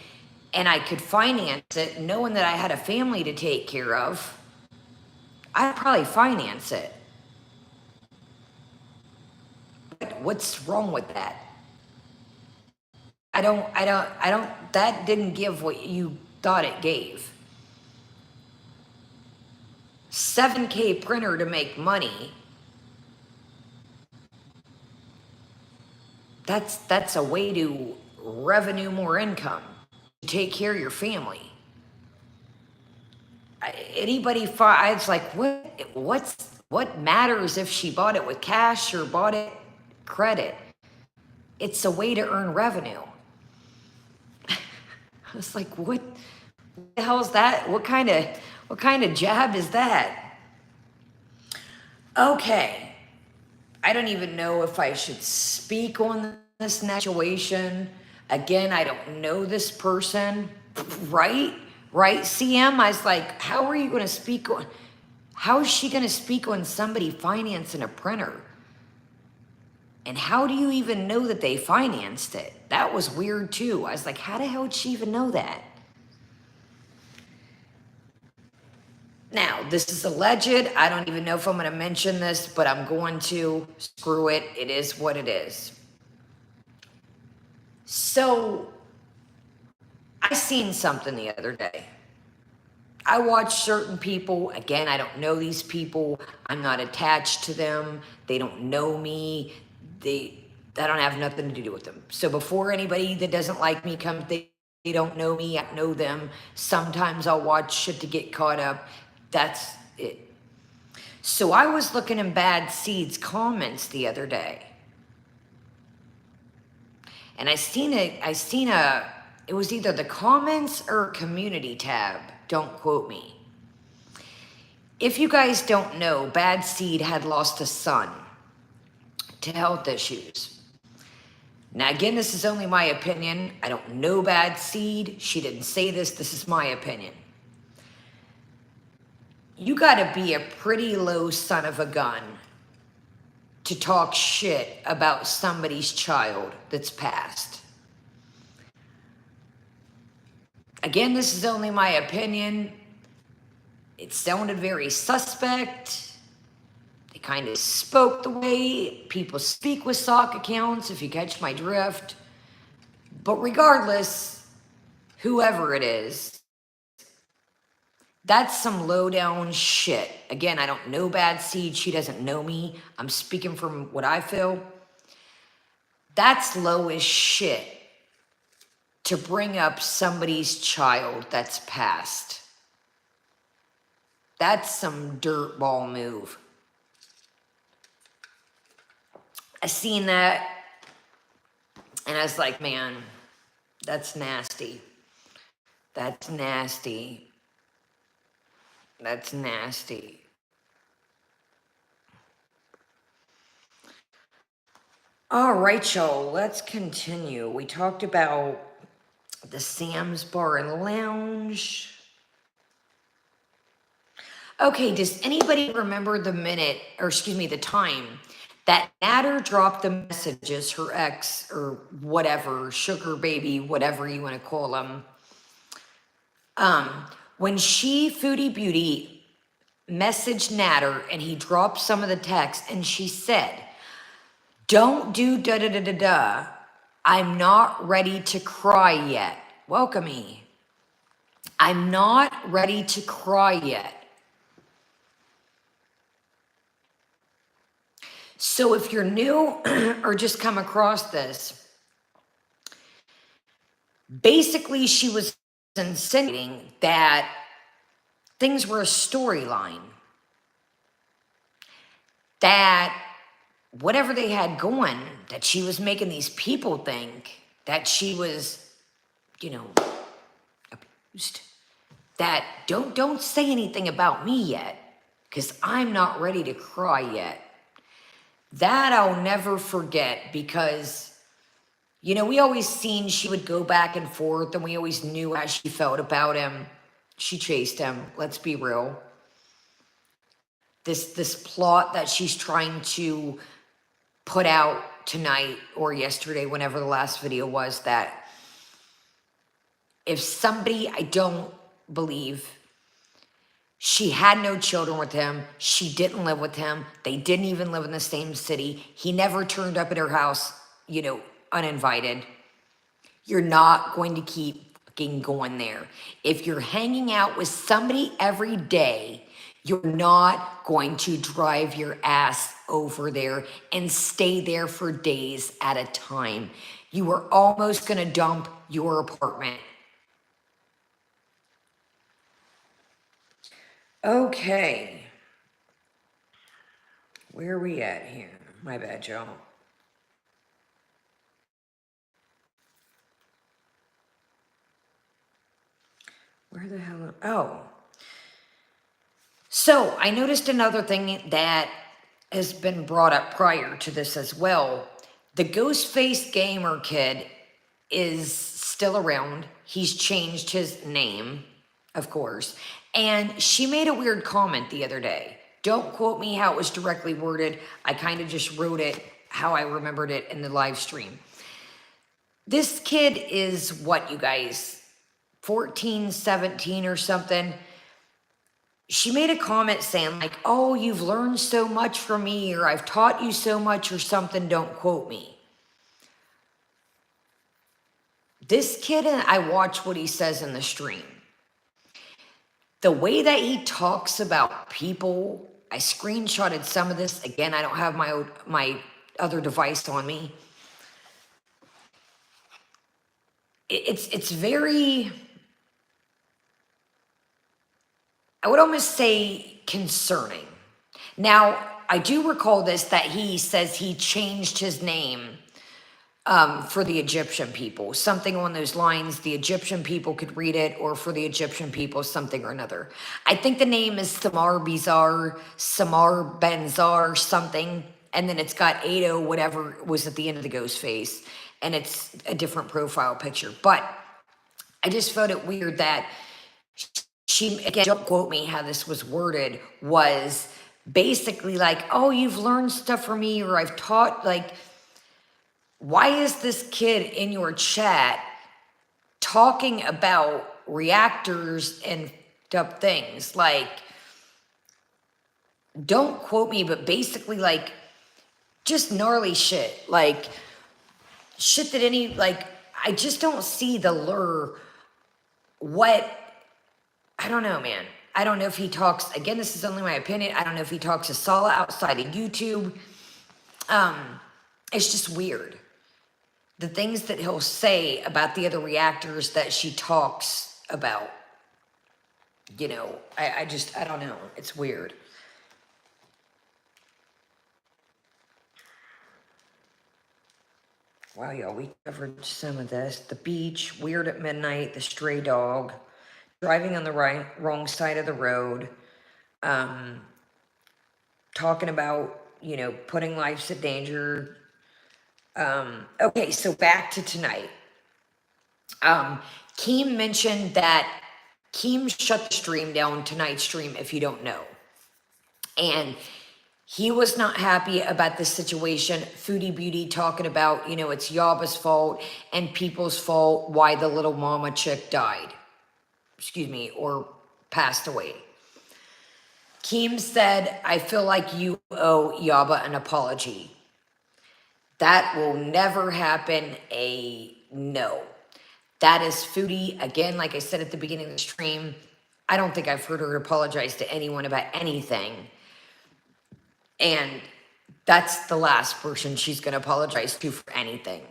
and I could finance it, knowing that I had a family to take care of, I'd probably finance it. what's wrong with that? That didn't give what you thought it gave. 7K printer to make money. That's a way to revenue more income, to take care of your family. It's like, what matters if she bought it with cash or bought it credit? It's a way to earn revenue. I was like, what the hell is that? What kind of jab is that? Okay. I don't even know if I should speak on this situation. Again, I don't know this person, right? Right, CM? I was like, how are you going to speak on, how is she going to speak on somebody financing a printer? And how do you even know that they financed it? That was weird too. I was like, how the hell did she even know that? Now, this is alleged. I don't even know if I'm going to mention this, but I'm going to. Screw it. It is what it is. So, I seen something the other day. I watch certain people. Again, I don't know these people. I'm not attached to them. They don't know me. I don't have nothing to do with them. So before anybody that doesn't like me comes, they don't know me. I know them. Sometimes I'll watch shit to get caught up. That's it. So I was looking in Bad Seed's comments the other day. And it was either the comments or community tab. Don't quote me. If you guys don't know, Bad Seed had lost a son to health issues. Now, again, this is only my opinion. I don't know Bad Seed. She didn't say this. This is my opinion. You gotta be a pretty low son of a gun to talk shit about somebody's child that's passed. Again, this is only my opinion. It sounded very suspect. They kind of spoke the way people speak with sock accounts, if you catch my drift. But regardless, whoever it is, that's some low down shit. Again, I don't know Bad Seed. She doesn't know me. I'm speaking from what I feel. That's low as shit to bring up somebody's child that's passed. That's some dirtball move. I seen that and I was like, man, that's nasty. That's nasty. That's nasty. All right, y'all, let's continue. We talked about the Sam's Bar and Lounge. Okay, does anybody remember the time that Natter dropped the messages, her ex or whatever, sugar baby, whatever you want to call them, when Foodie Beauty messaged Natter and he dropped some of the text and she said, don't do da-da-da-da-da. I'm not ready to cry yet. Welcome me. I'm not ready to cry yet. So if you're new or just come across this, basically she was insinuating that things were a storyline. That whatever they had going, that she was making these people think that she was, abused. That don't say anything about me yet, because I'm not ready to cry yet. That I'll never forget, because, we always seen she would go back and forth, and we always knew how she felt about him. She chased him, let's be real. This plot that she's trying to put out tonight or yesterday, whenever the last video was, that if somebody, I don't believe, She had no children with him. She didn't live with him. They didn't even live in the same city. He never turned up at her house, uninvited. You're not going to keep fucking going there. If you're hanging out with somebody every day, you're not going to drive your ass over there and stay there for days at a time. You are almost going to dump your apartment. Okay. Where are we at here? My bad, y'all. Where the hell? Oh. So I noticed another thing that has been brought up prior to this as well. The Ghostface Gamer kid is still around. He's changed his name, of course. And she made a weird comment the other day. Don't quote me how it was directly worded. I kind of just wrote it how I remembered it in the live stream. This kid is what, you guys? 14, 17 or something. She made a comment saying like, oh, you've learned so much from me, or I've taught you so much or something, don't quote me. This kid, and I watch what he says in the stream. The way that he talks about people, I screenshotted some of this. Again, I don't have my other device on me. It's very, I would almost say concerning. Now, I do recall this, that he says he changed his name for the Egyptian people. Something on those lines, the Egyptian people could read it, or for the Egyptian people, something or another. I think the name is Samar Benzar, something, and then it's got Ado, whatever was at the end of the ghost face, and it's a different profile picture. But I just found it weird that she, again, don't quote me how this was worded, was basically like, oh, you've learned stuff from me, or I've taught, like, why is this kid in your chat talking about reactors and up things? Like, don't quote me, but basically, like, just gnarly shit. Like, shit that I just don't see the lure. I don't know, man. I don't know if he talks, again, this is only my opinion. I don't know if he talks to Sala outside of YouTube. It's just weird. The things that he'll say about the other reactors that she talks about, I don't know. It's weird. Wow, y'all, we covered some of this. The beach, weird at midnight, the stray dog, driving on the wrong side of the road, talking about, putting lives in danger. Okay, so back to tonight. Keem mentioned that Keem shut the stream down, tonight's stream, if you don't know. And he was not happy about this situation. Foodie Beauty talking about, it's Yaba's fault and people's fault why the little mama chick died. Excuse me, or passed away. Keem said, I feel like you owe Yaba an apology. That will never happen. No. That is Foodie. Again, like I said at the beginning of the stream, I don't think I've heard her apologize to anyone about anything. And that's the last person she's going to apologize to for anything.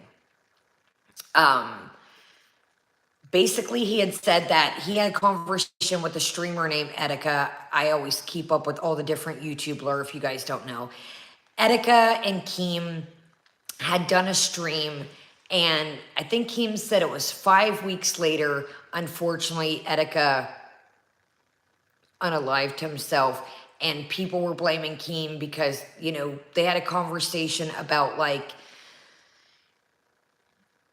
Basically, he had said that he had a conversation with a streamer named Etika. I always keep up with all the different YouTube lore, if you guys don't know. Etika and Keem had done a stream, and I think Keem said it was 5 weeks later. Unfortunately, Etika unalived himself, and people were blaming Keem because, they had a conversation about, like,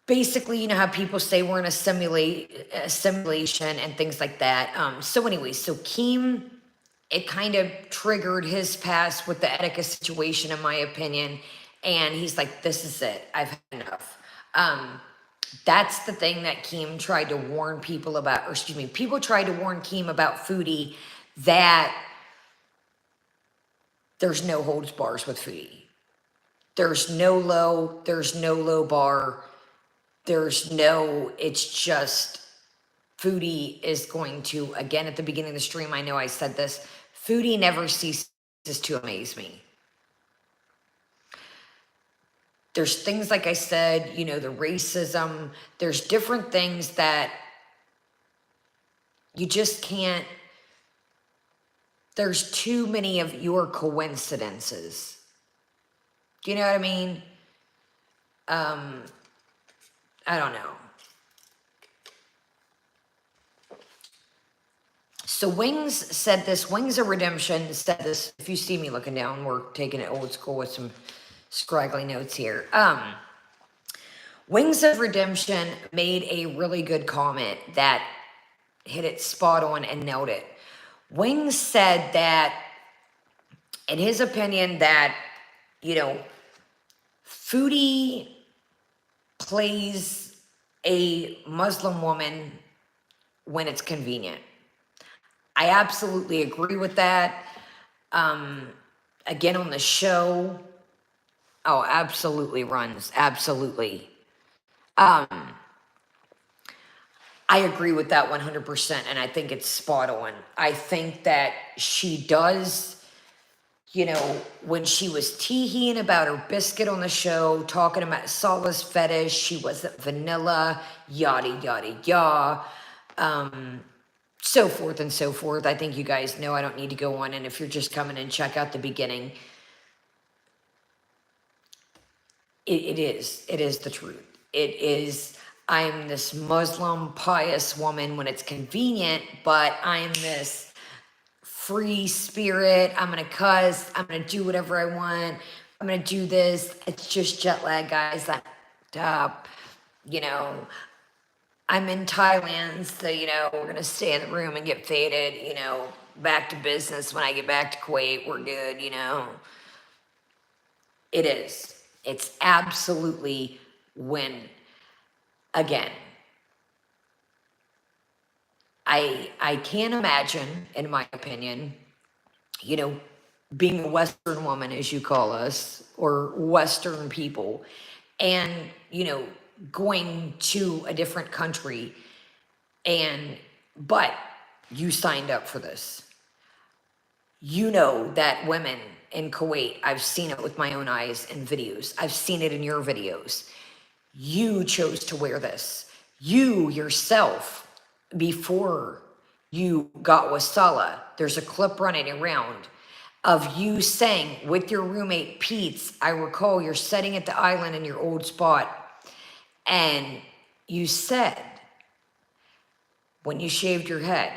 basically, how people say we're in a simulation and things like that. So anyway, so Keem, it kind of triggered his past with the Etika situation, in my opinion. And he's like, this is it. I've had enough. That's the thing that Keem tried to warn people about, or excuse me, people tried to warn Keem about Foodie, that there's no holds bars with Foodie. There's no low bar. It's just Foodie is going to, again, at the beginning of the stream, I know I said this, Foodie never ceases to amaze me. There's things, like I said, the racism, there's different things that you just can't, there's too many of your coincidences. Do you know what I mean? I don't know. So Wings of Redemption said this, if you see me looking down, we're taking it old school with some scraggly notes here. Wings of Redemption made a really good comment that hit it spot on and nailed it. Wings said that, in his opinion, that, Foodie plays a Muslim woman when it's convenient. I absolutely agree with that. Again, on the show, absolutely runs, absolutely. I agree with that 100%, and I think it's spot on. I think that she does, when she was teeheeing about her biscuit on the show, talking about saltless fetish, she wasn't vanilla, yada, yada, yada, so forth and so forth. I think you guys know, I don't need to go on, and if you're just coming in, check out the beginning. It is the truth. It is, I'm this Muslim pious woman when it's convenient, but I'm this free spirit. I'm going to cuss. I'm going to do whatever I want. I'm going to do this. It's just jet lag, guys. I'm in Thailand, so, we're going to stay in the room and get faded, back to business. When I get back to Kuwait, we're good, It is. It's absolutely when, again, I can't imagine, in my opinion, being a Western woman, as you call us, or Western people, and, going to a different country, but you signed up for this. That women in Kuwait, I've seen it with my own eyes in videos. I've seen it in your videos. You chose to wear this. You yourself, before you got Wasala, there's a clip running around of you saying with your roommate Pete's, I recall you're sitting at the island in your old spot, and you said, when you shaved your head,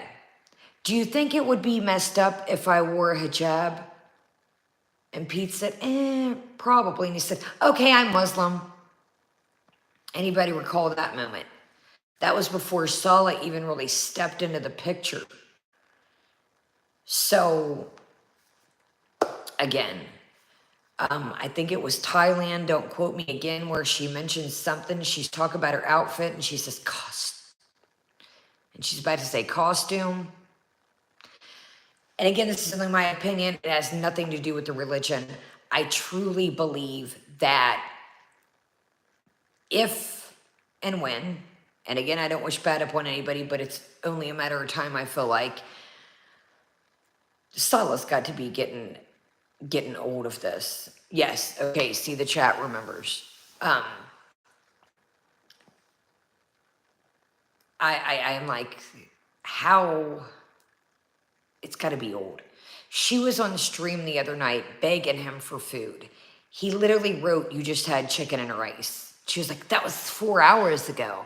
do you think it would be messed up if I wore a hijab? And Pete said, probably. And he said, okay, I'm Muslim. Anybody recall that moment? That was before Salah even really stepped into the picture. So, again, I think it was Thailand, don't quote me again, where she mentioned something. She's talking about her outfit, and she says, and she's about to say costume. And again, this is only my opinion. It has nothing to do with the religion. I truly believe that if and when, and again, I don't wish bad upon anybody, but it's only a matter of time, I feel like, Salah's got to be getting old of this. Yes, okay, see, the chat remembers. I am like, how... It's got to be old. She was on stream the other night begging him for food. He literally wrote, you just had chicken and rice. She was like, that was 4 hours ago.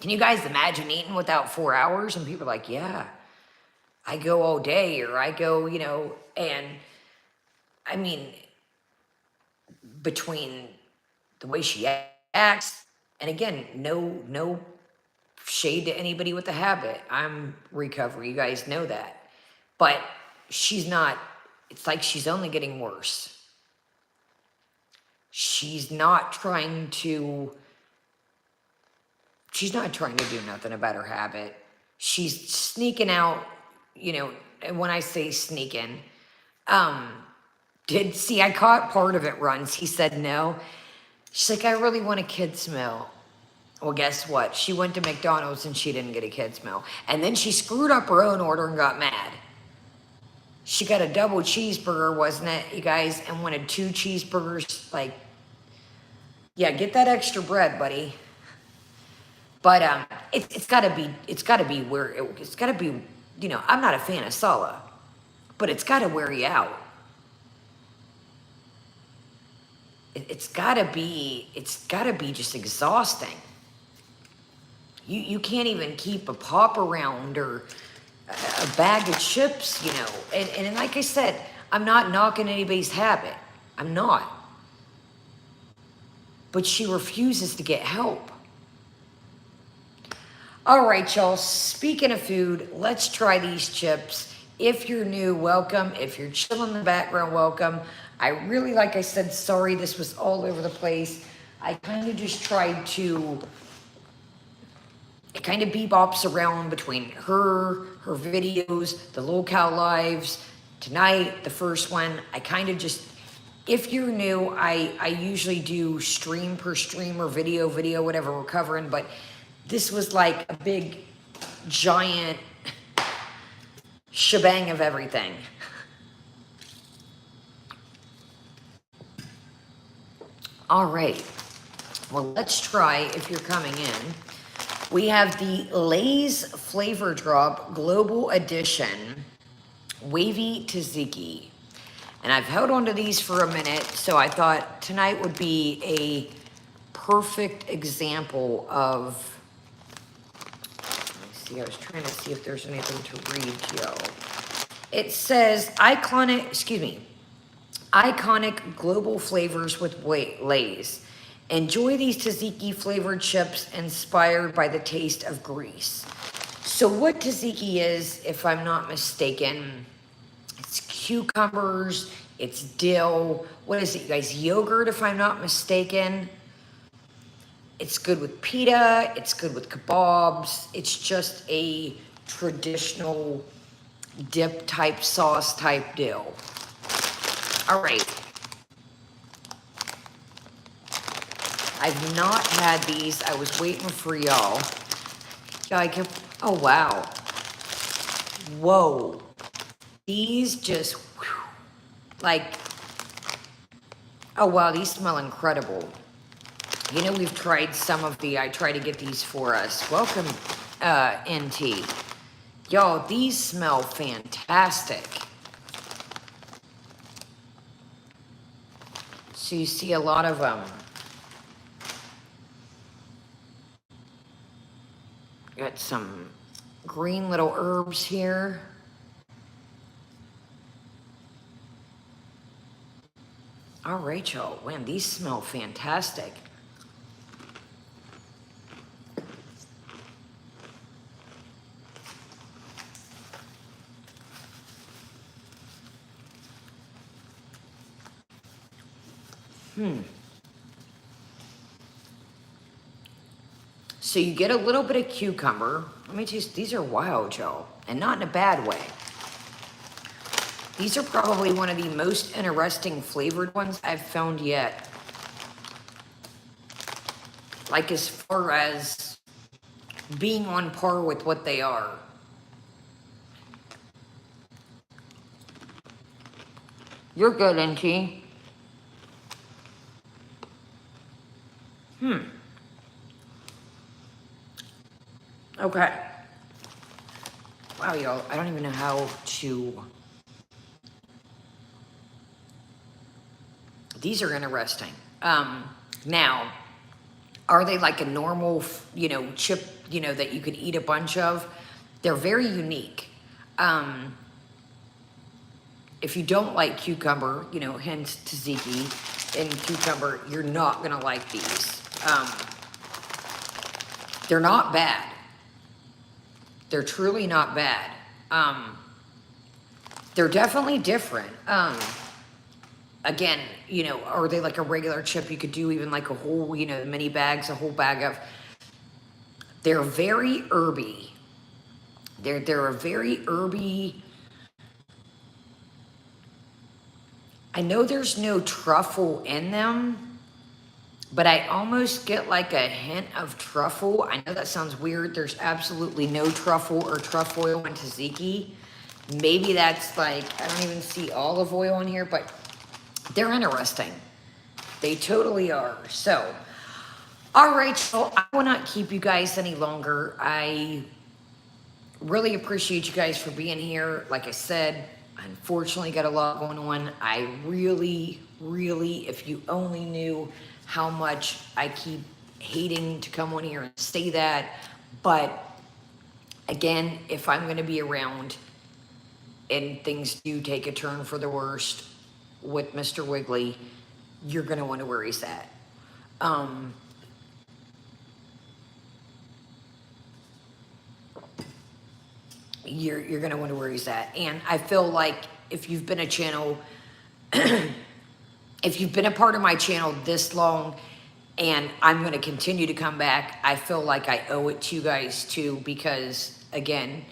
Can you guys imagine eating without 4 hours? And people are like, yeah, I go all day, or I go, and I mean, between the way she acts, and again, no shade to anybody with the habit. I'm recovery, you guys know that. But she's not, it's like she's only getting worse. She's not trying to do nothing about her habit. She's sneaking out, when I say sneaking, um, I caught part of it once. He said no. She's like, I really want a kid's meal. Well, guess what? She went to McDonald's and she didn't get a kid's meal. And then she screwed up her own order and got mad. She got a double cheeseburger, wasn't it, you guys? And wanted 2 cheeseburgers. Like, yeah, get that extra bread, buddy. But it's gotta be you know, I'm not a fan of Sala, but it's gotta wear you out. It's gotta be just exhausting. You can't even keep a pop around or a bag of chips, you know. And like I said, I'm not knocking anybody's habit. I'm not. But she refuses to get help. All right, y'all, speaking of food, let's try these chips. If you're new, welcome. If you're chilling in the background, welcome. I really, like I said, sorry this was all over the place. I kind of just tried to, it kind of bebops around between her videos, the Locale Lives, tonight, the first one. I kind of just, if you're new, I usually do stream per stream or video, whatever we're covering, but this was like a big, giant shebang of everything. All right, well, let's try, if you're coming in, we have the Lay's Flavor Drop Global Edition Wavy Tzatziki. And I've held on to these for a minute, so I thought tonight would be a perfect example of, I was trying to see if there's anything to read to y'all. It says iconic global flavors with Lay's. Enjoy these tzatziki flavored chips inspired by the taste of Greece. So what tzatziki is, if I'm not mistaken, it's cucumbers, it's dill. What is it, you guys? Yogurt, if I'm not mistaken. It's good with pita, it's good with kebabs. It's just a traditional dip type, sauce type deal. All right. I've not had these. I was waiting for y'all. Oh wow. Whoa. These just, whew, like, oh wow, these smell incredible. You know, we've tried some of I try to get these for us. Welcome, NT. Y'all, these smell fantastic. So you see a lot of them. Got some green little herbs here. All right, y'all. Man, these smell fantastic. So you get a little bit of cucumber. Let me just, these are wild, y'all, and not in a bad way. These are probably one of the most interesting flavored ones I've found yet. Like, as far as being on par with what they are. You're good, NT. Okay. Wow, y'all, I don't even know how to... These are interesting. Now, are they like a normal, you know, chip, you know, that you could eat a bunch of? They're very unique. If you don't like cucumber, you know, hence tzatziki and cucumber, you're not gonna like these. They're not bad. They're truly not bad. They're definitely different. Again, you know, are they like a regular chip? You could do even like a whole, you know, mini bags, a whole bag of. They're very herby. They're a very herby I know there's no truffle in them, but I almost get like a hint of truffle. I know that sounds weird. There's absolutely no truffle or truffle oil in tzatziki. Maybe that's like, I don't even see olive oil in here, but they're interesting. They totally are. So, all right, so I will not keep you guys any longer. I really appreciate you guys for being here. Like I said, I unfortunately got a lot going on. I really, if you only knew how much I keep hating to come on here and say that. But again, if I'm going to be around and things do take a turn for the worst with Mr. Wiggly, you're going to wonder where he's at. You're going to wonder where he's at. And I feel like if you've been a channel, if you've been a part of my channel this long, and I'm going to continue to come back, I feel like I owe it to you guys too, because again,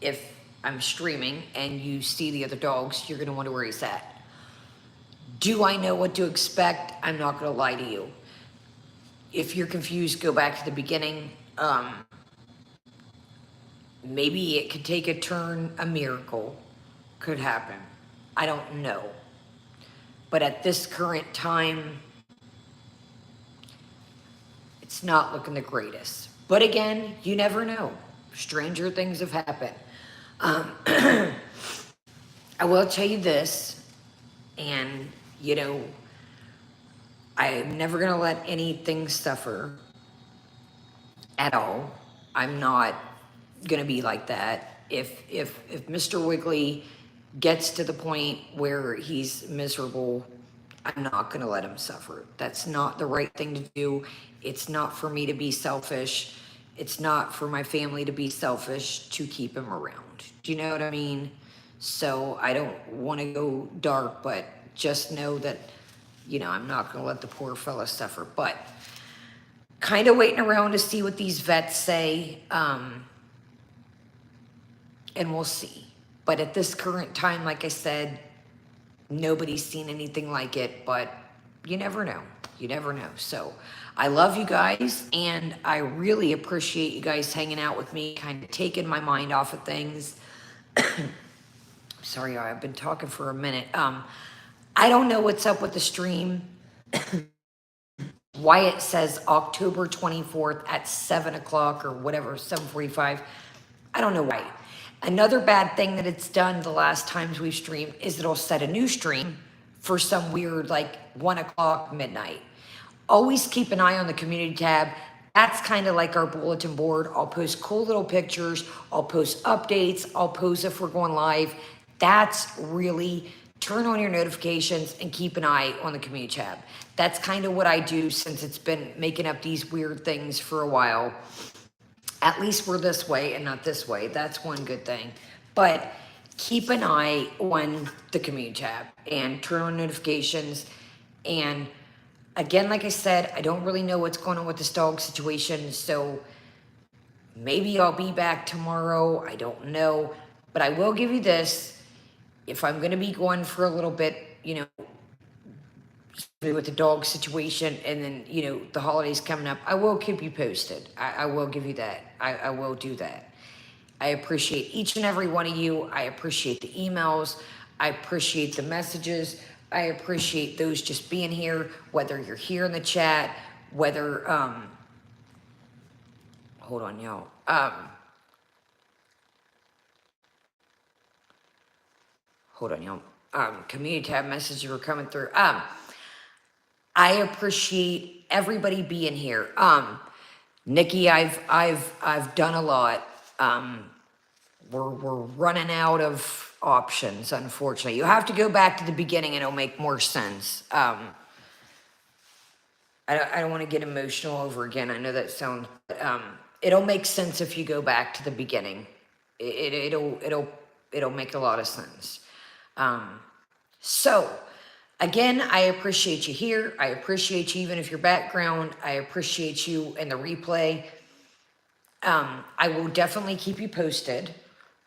if I'm streaming and you see the other dogs, you're going to wonder where he's at. Do I know what to expect? I'm not going to lie to you. If you're confused, go back to the beginning. Maybe it could take a turn, a miracle could happen. I don't know. But at this current time, it's not looking the greatest. But again, you never know. Stranger things have happened. I will tell you this, and you know, I'm never gonna let anything suffer at all. I'm not gonna be like that. If Mr. Wiggly gets to the point where he's miserable, I'm not gonna let him suffer. That's not the right thing to do. It's not for me to be selfish. It's not for my family to be selfish to keep him around. Do you know what I mean? So I don't want to go dark, but just know that, you know, I'm not gonna let the poor fella suffer. But kind of waiting around to see what these vets say, and we'll see. But at this current time, like I said, nobody's seen anything like it, but you never know. You never know. So I love you guys, and I really appreciate you guys hanging out with me, kind of taking my mind off of things. Sorry, I've been talking for a minute. I don't know what's up with the stream. Why it says October 24th at 7 o'clock or whatever, 7:45. I don't know why. Another bad thing that it's done the last times we've streamed is it'll set a new stream for some weird, like 1 o'clock midnight. Always keep an eye on the community tab. That's kind of like our bulletin board. I'll post cool little pictures. I'll post updates. I'll post if we're going live. That's really, turn on your notifications and keep an eye on the community tab. That's kind of what I do since it's been making up these weird things for a while. At least we're this way and not this way. That's one good thing. But keep an eye on the community tab and turn on notifications. And again, like I said, I don't really know what's going on with this dog situation. So maybe I'll be back tomorrow. I don't know. But I will give you this. If I'm going to be going for a little bit, you know, with the dog situation, and then, you know, the holidays coming up, I will keep you posted. I will give you that. I will do that. I appreciate each and every one of you. I appreciate the emails. I appreciate the messages. I appreciate those just being here, whether you're here in the chat, whether, hold on, y'all. Hold on, y'all. Community tab messages were coming through. I appreciate everybody being here. Nikki, I've done a lot. We're running out of options, unfortunately. You have to go back to the beginning and it'll make more sense. I don't want to get emotional over again. I know that sounds, it'll make sense if you go back to the beginning. It'll make a lot of sense. So again, I appreciate you here. I appreciate you even if you're background. I appreciate you in the replay. I will definitely keep you posted.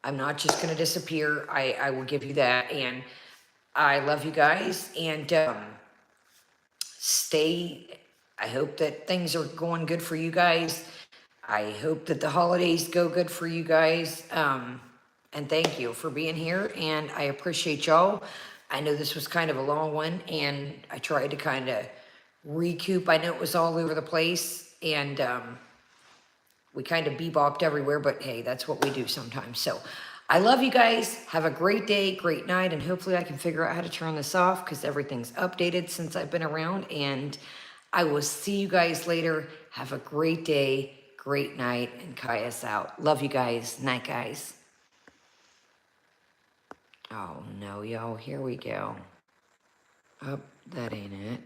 I'm not just going to disappear. I will give you that. And I love you guys, and stay. I hope that things are going good for you guys. I hope that the holidays go good for you guys. And thank you for being here, and I appreciate y'all. I know this was kind of a long one, and I tried to kind of recoup. I know it was all over the place, and we kind of bebopped everywhere, but hey, that's what we do sometimes. So I love you guys. Have a great day, great night, and hopefully I can figure out how to turn this off because everything's updated since I've been around. And I will see you guys later. Have a great day, great night, and Kaya's out. Love you guys. Night, guys. Oh no, y'all. Here we go. Oh, that ain't it.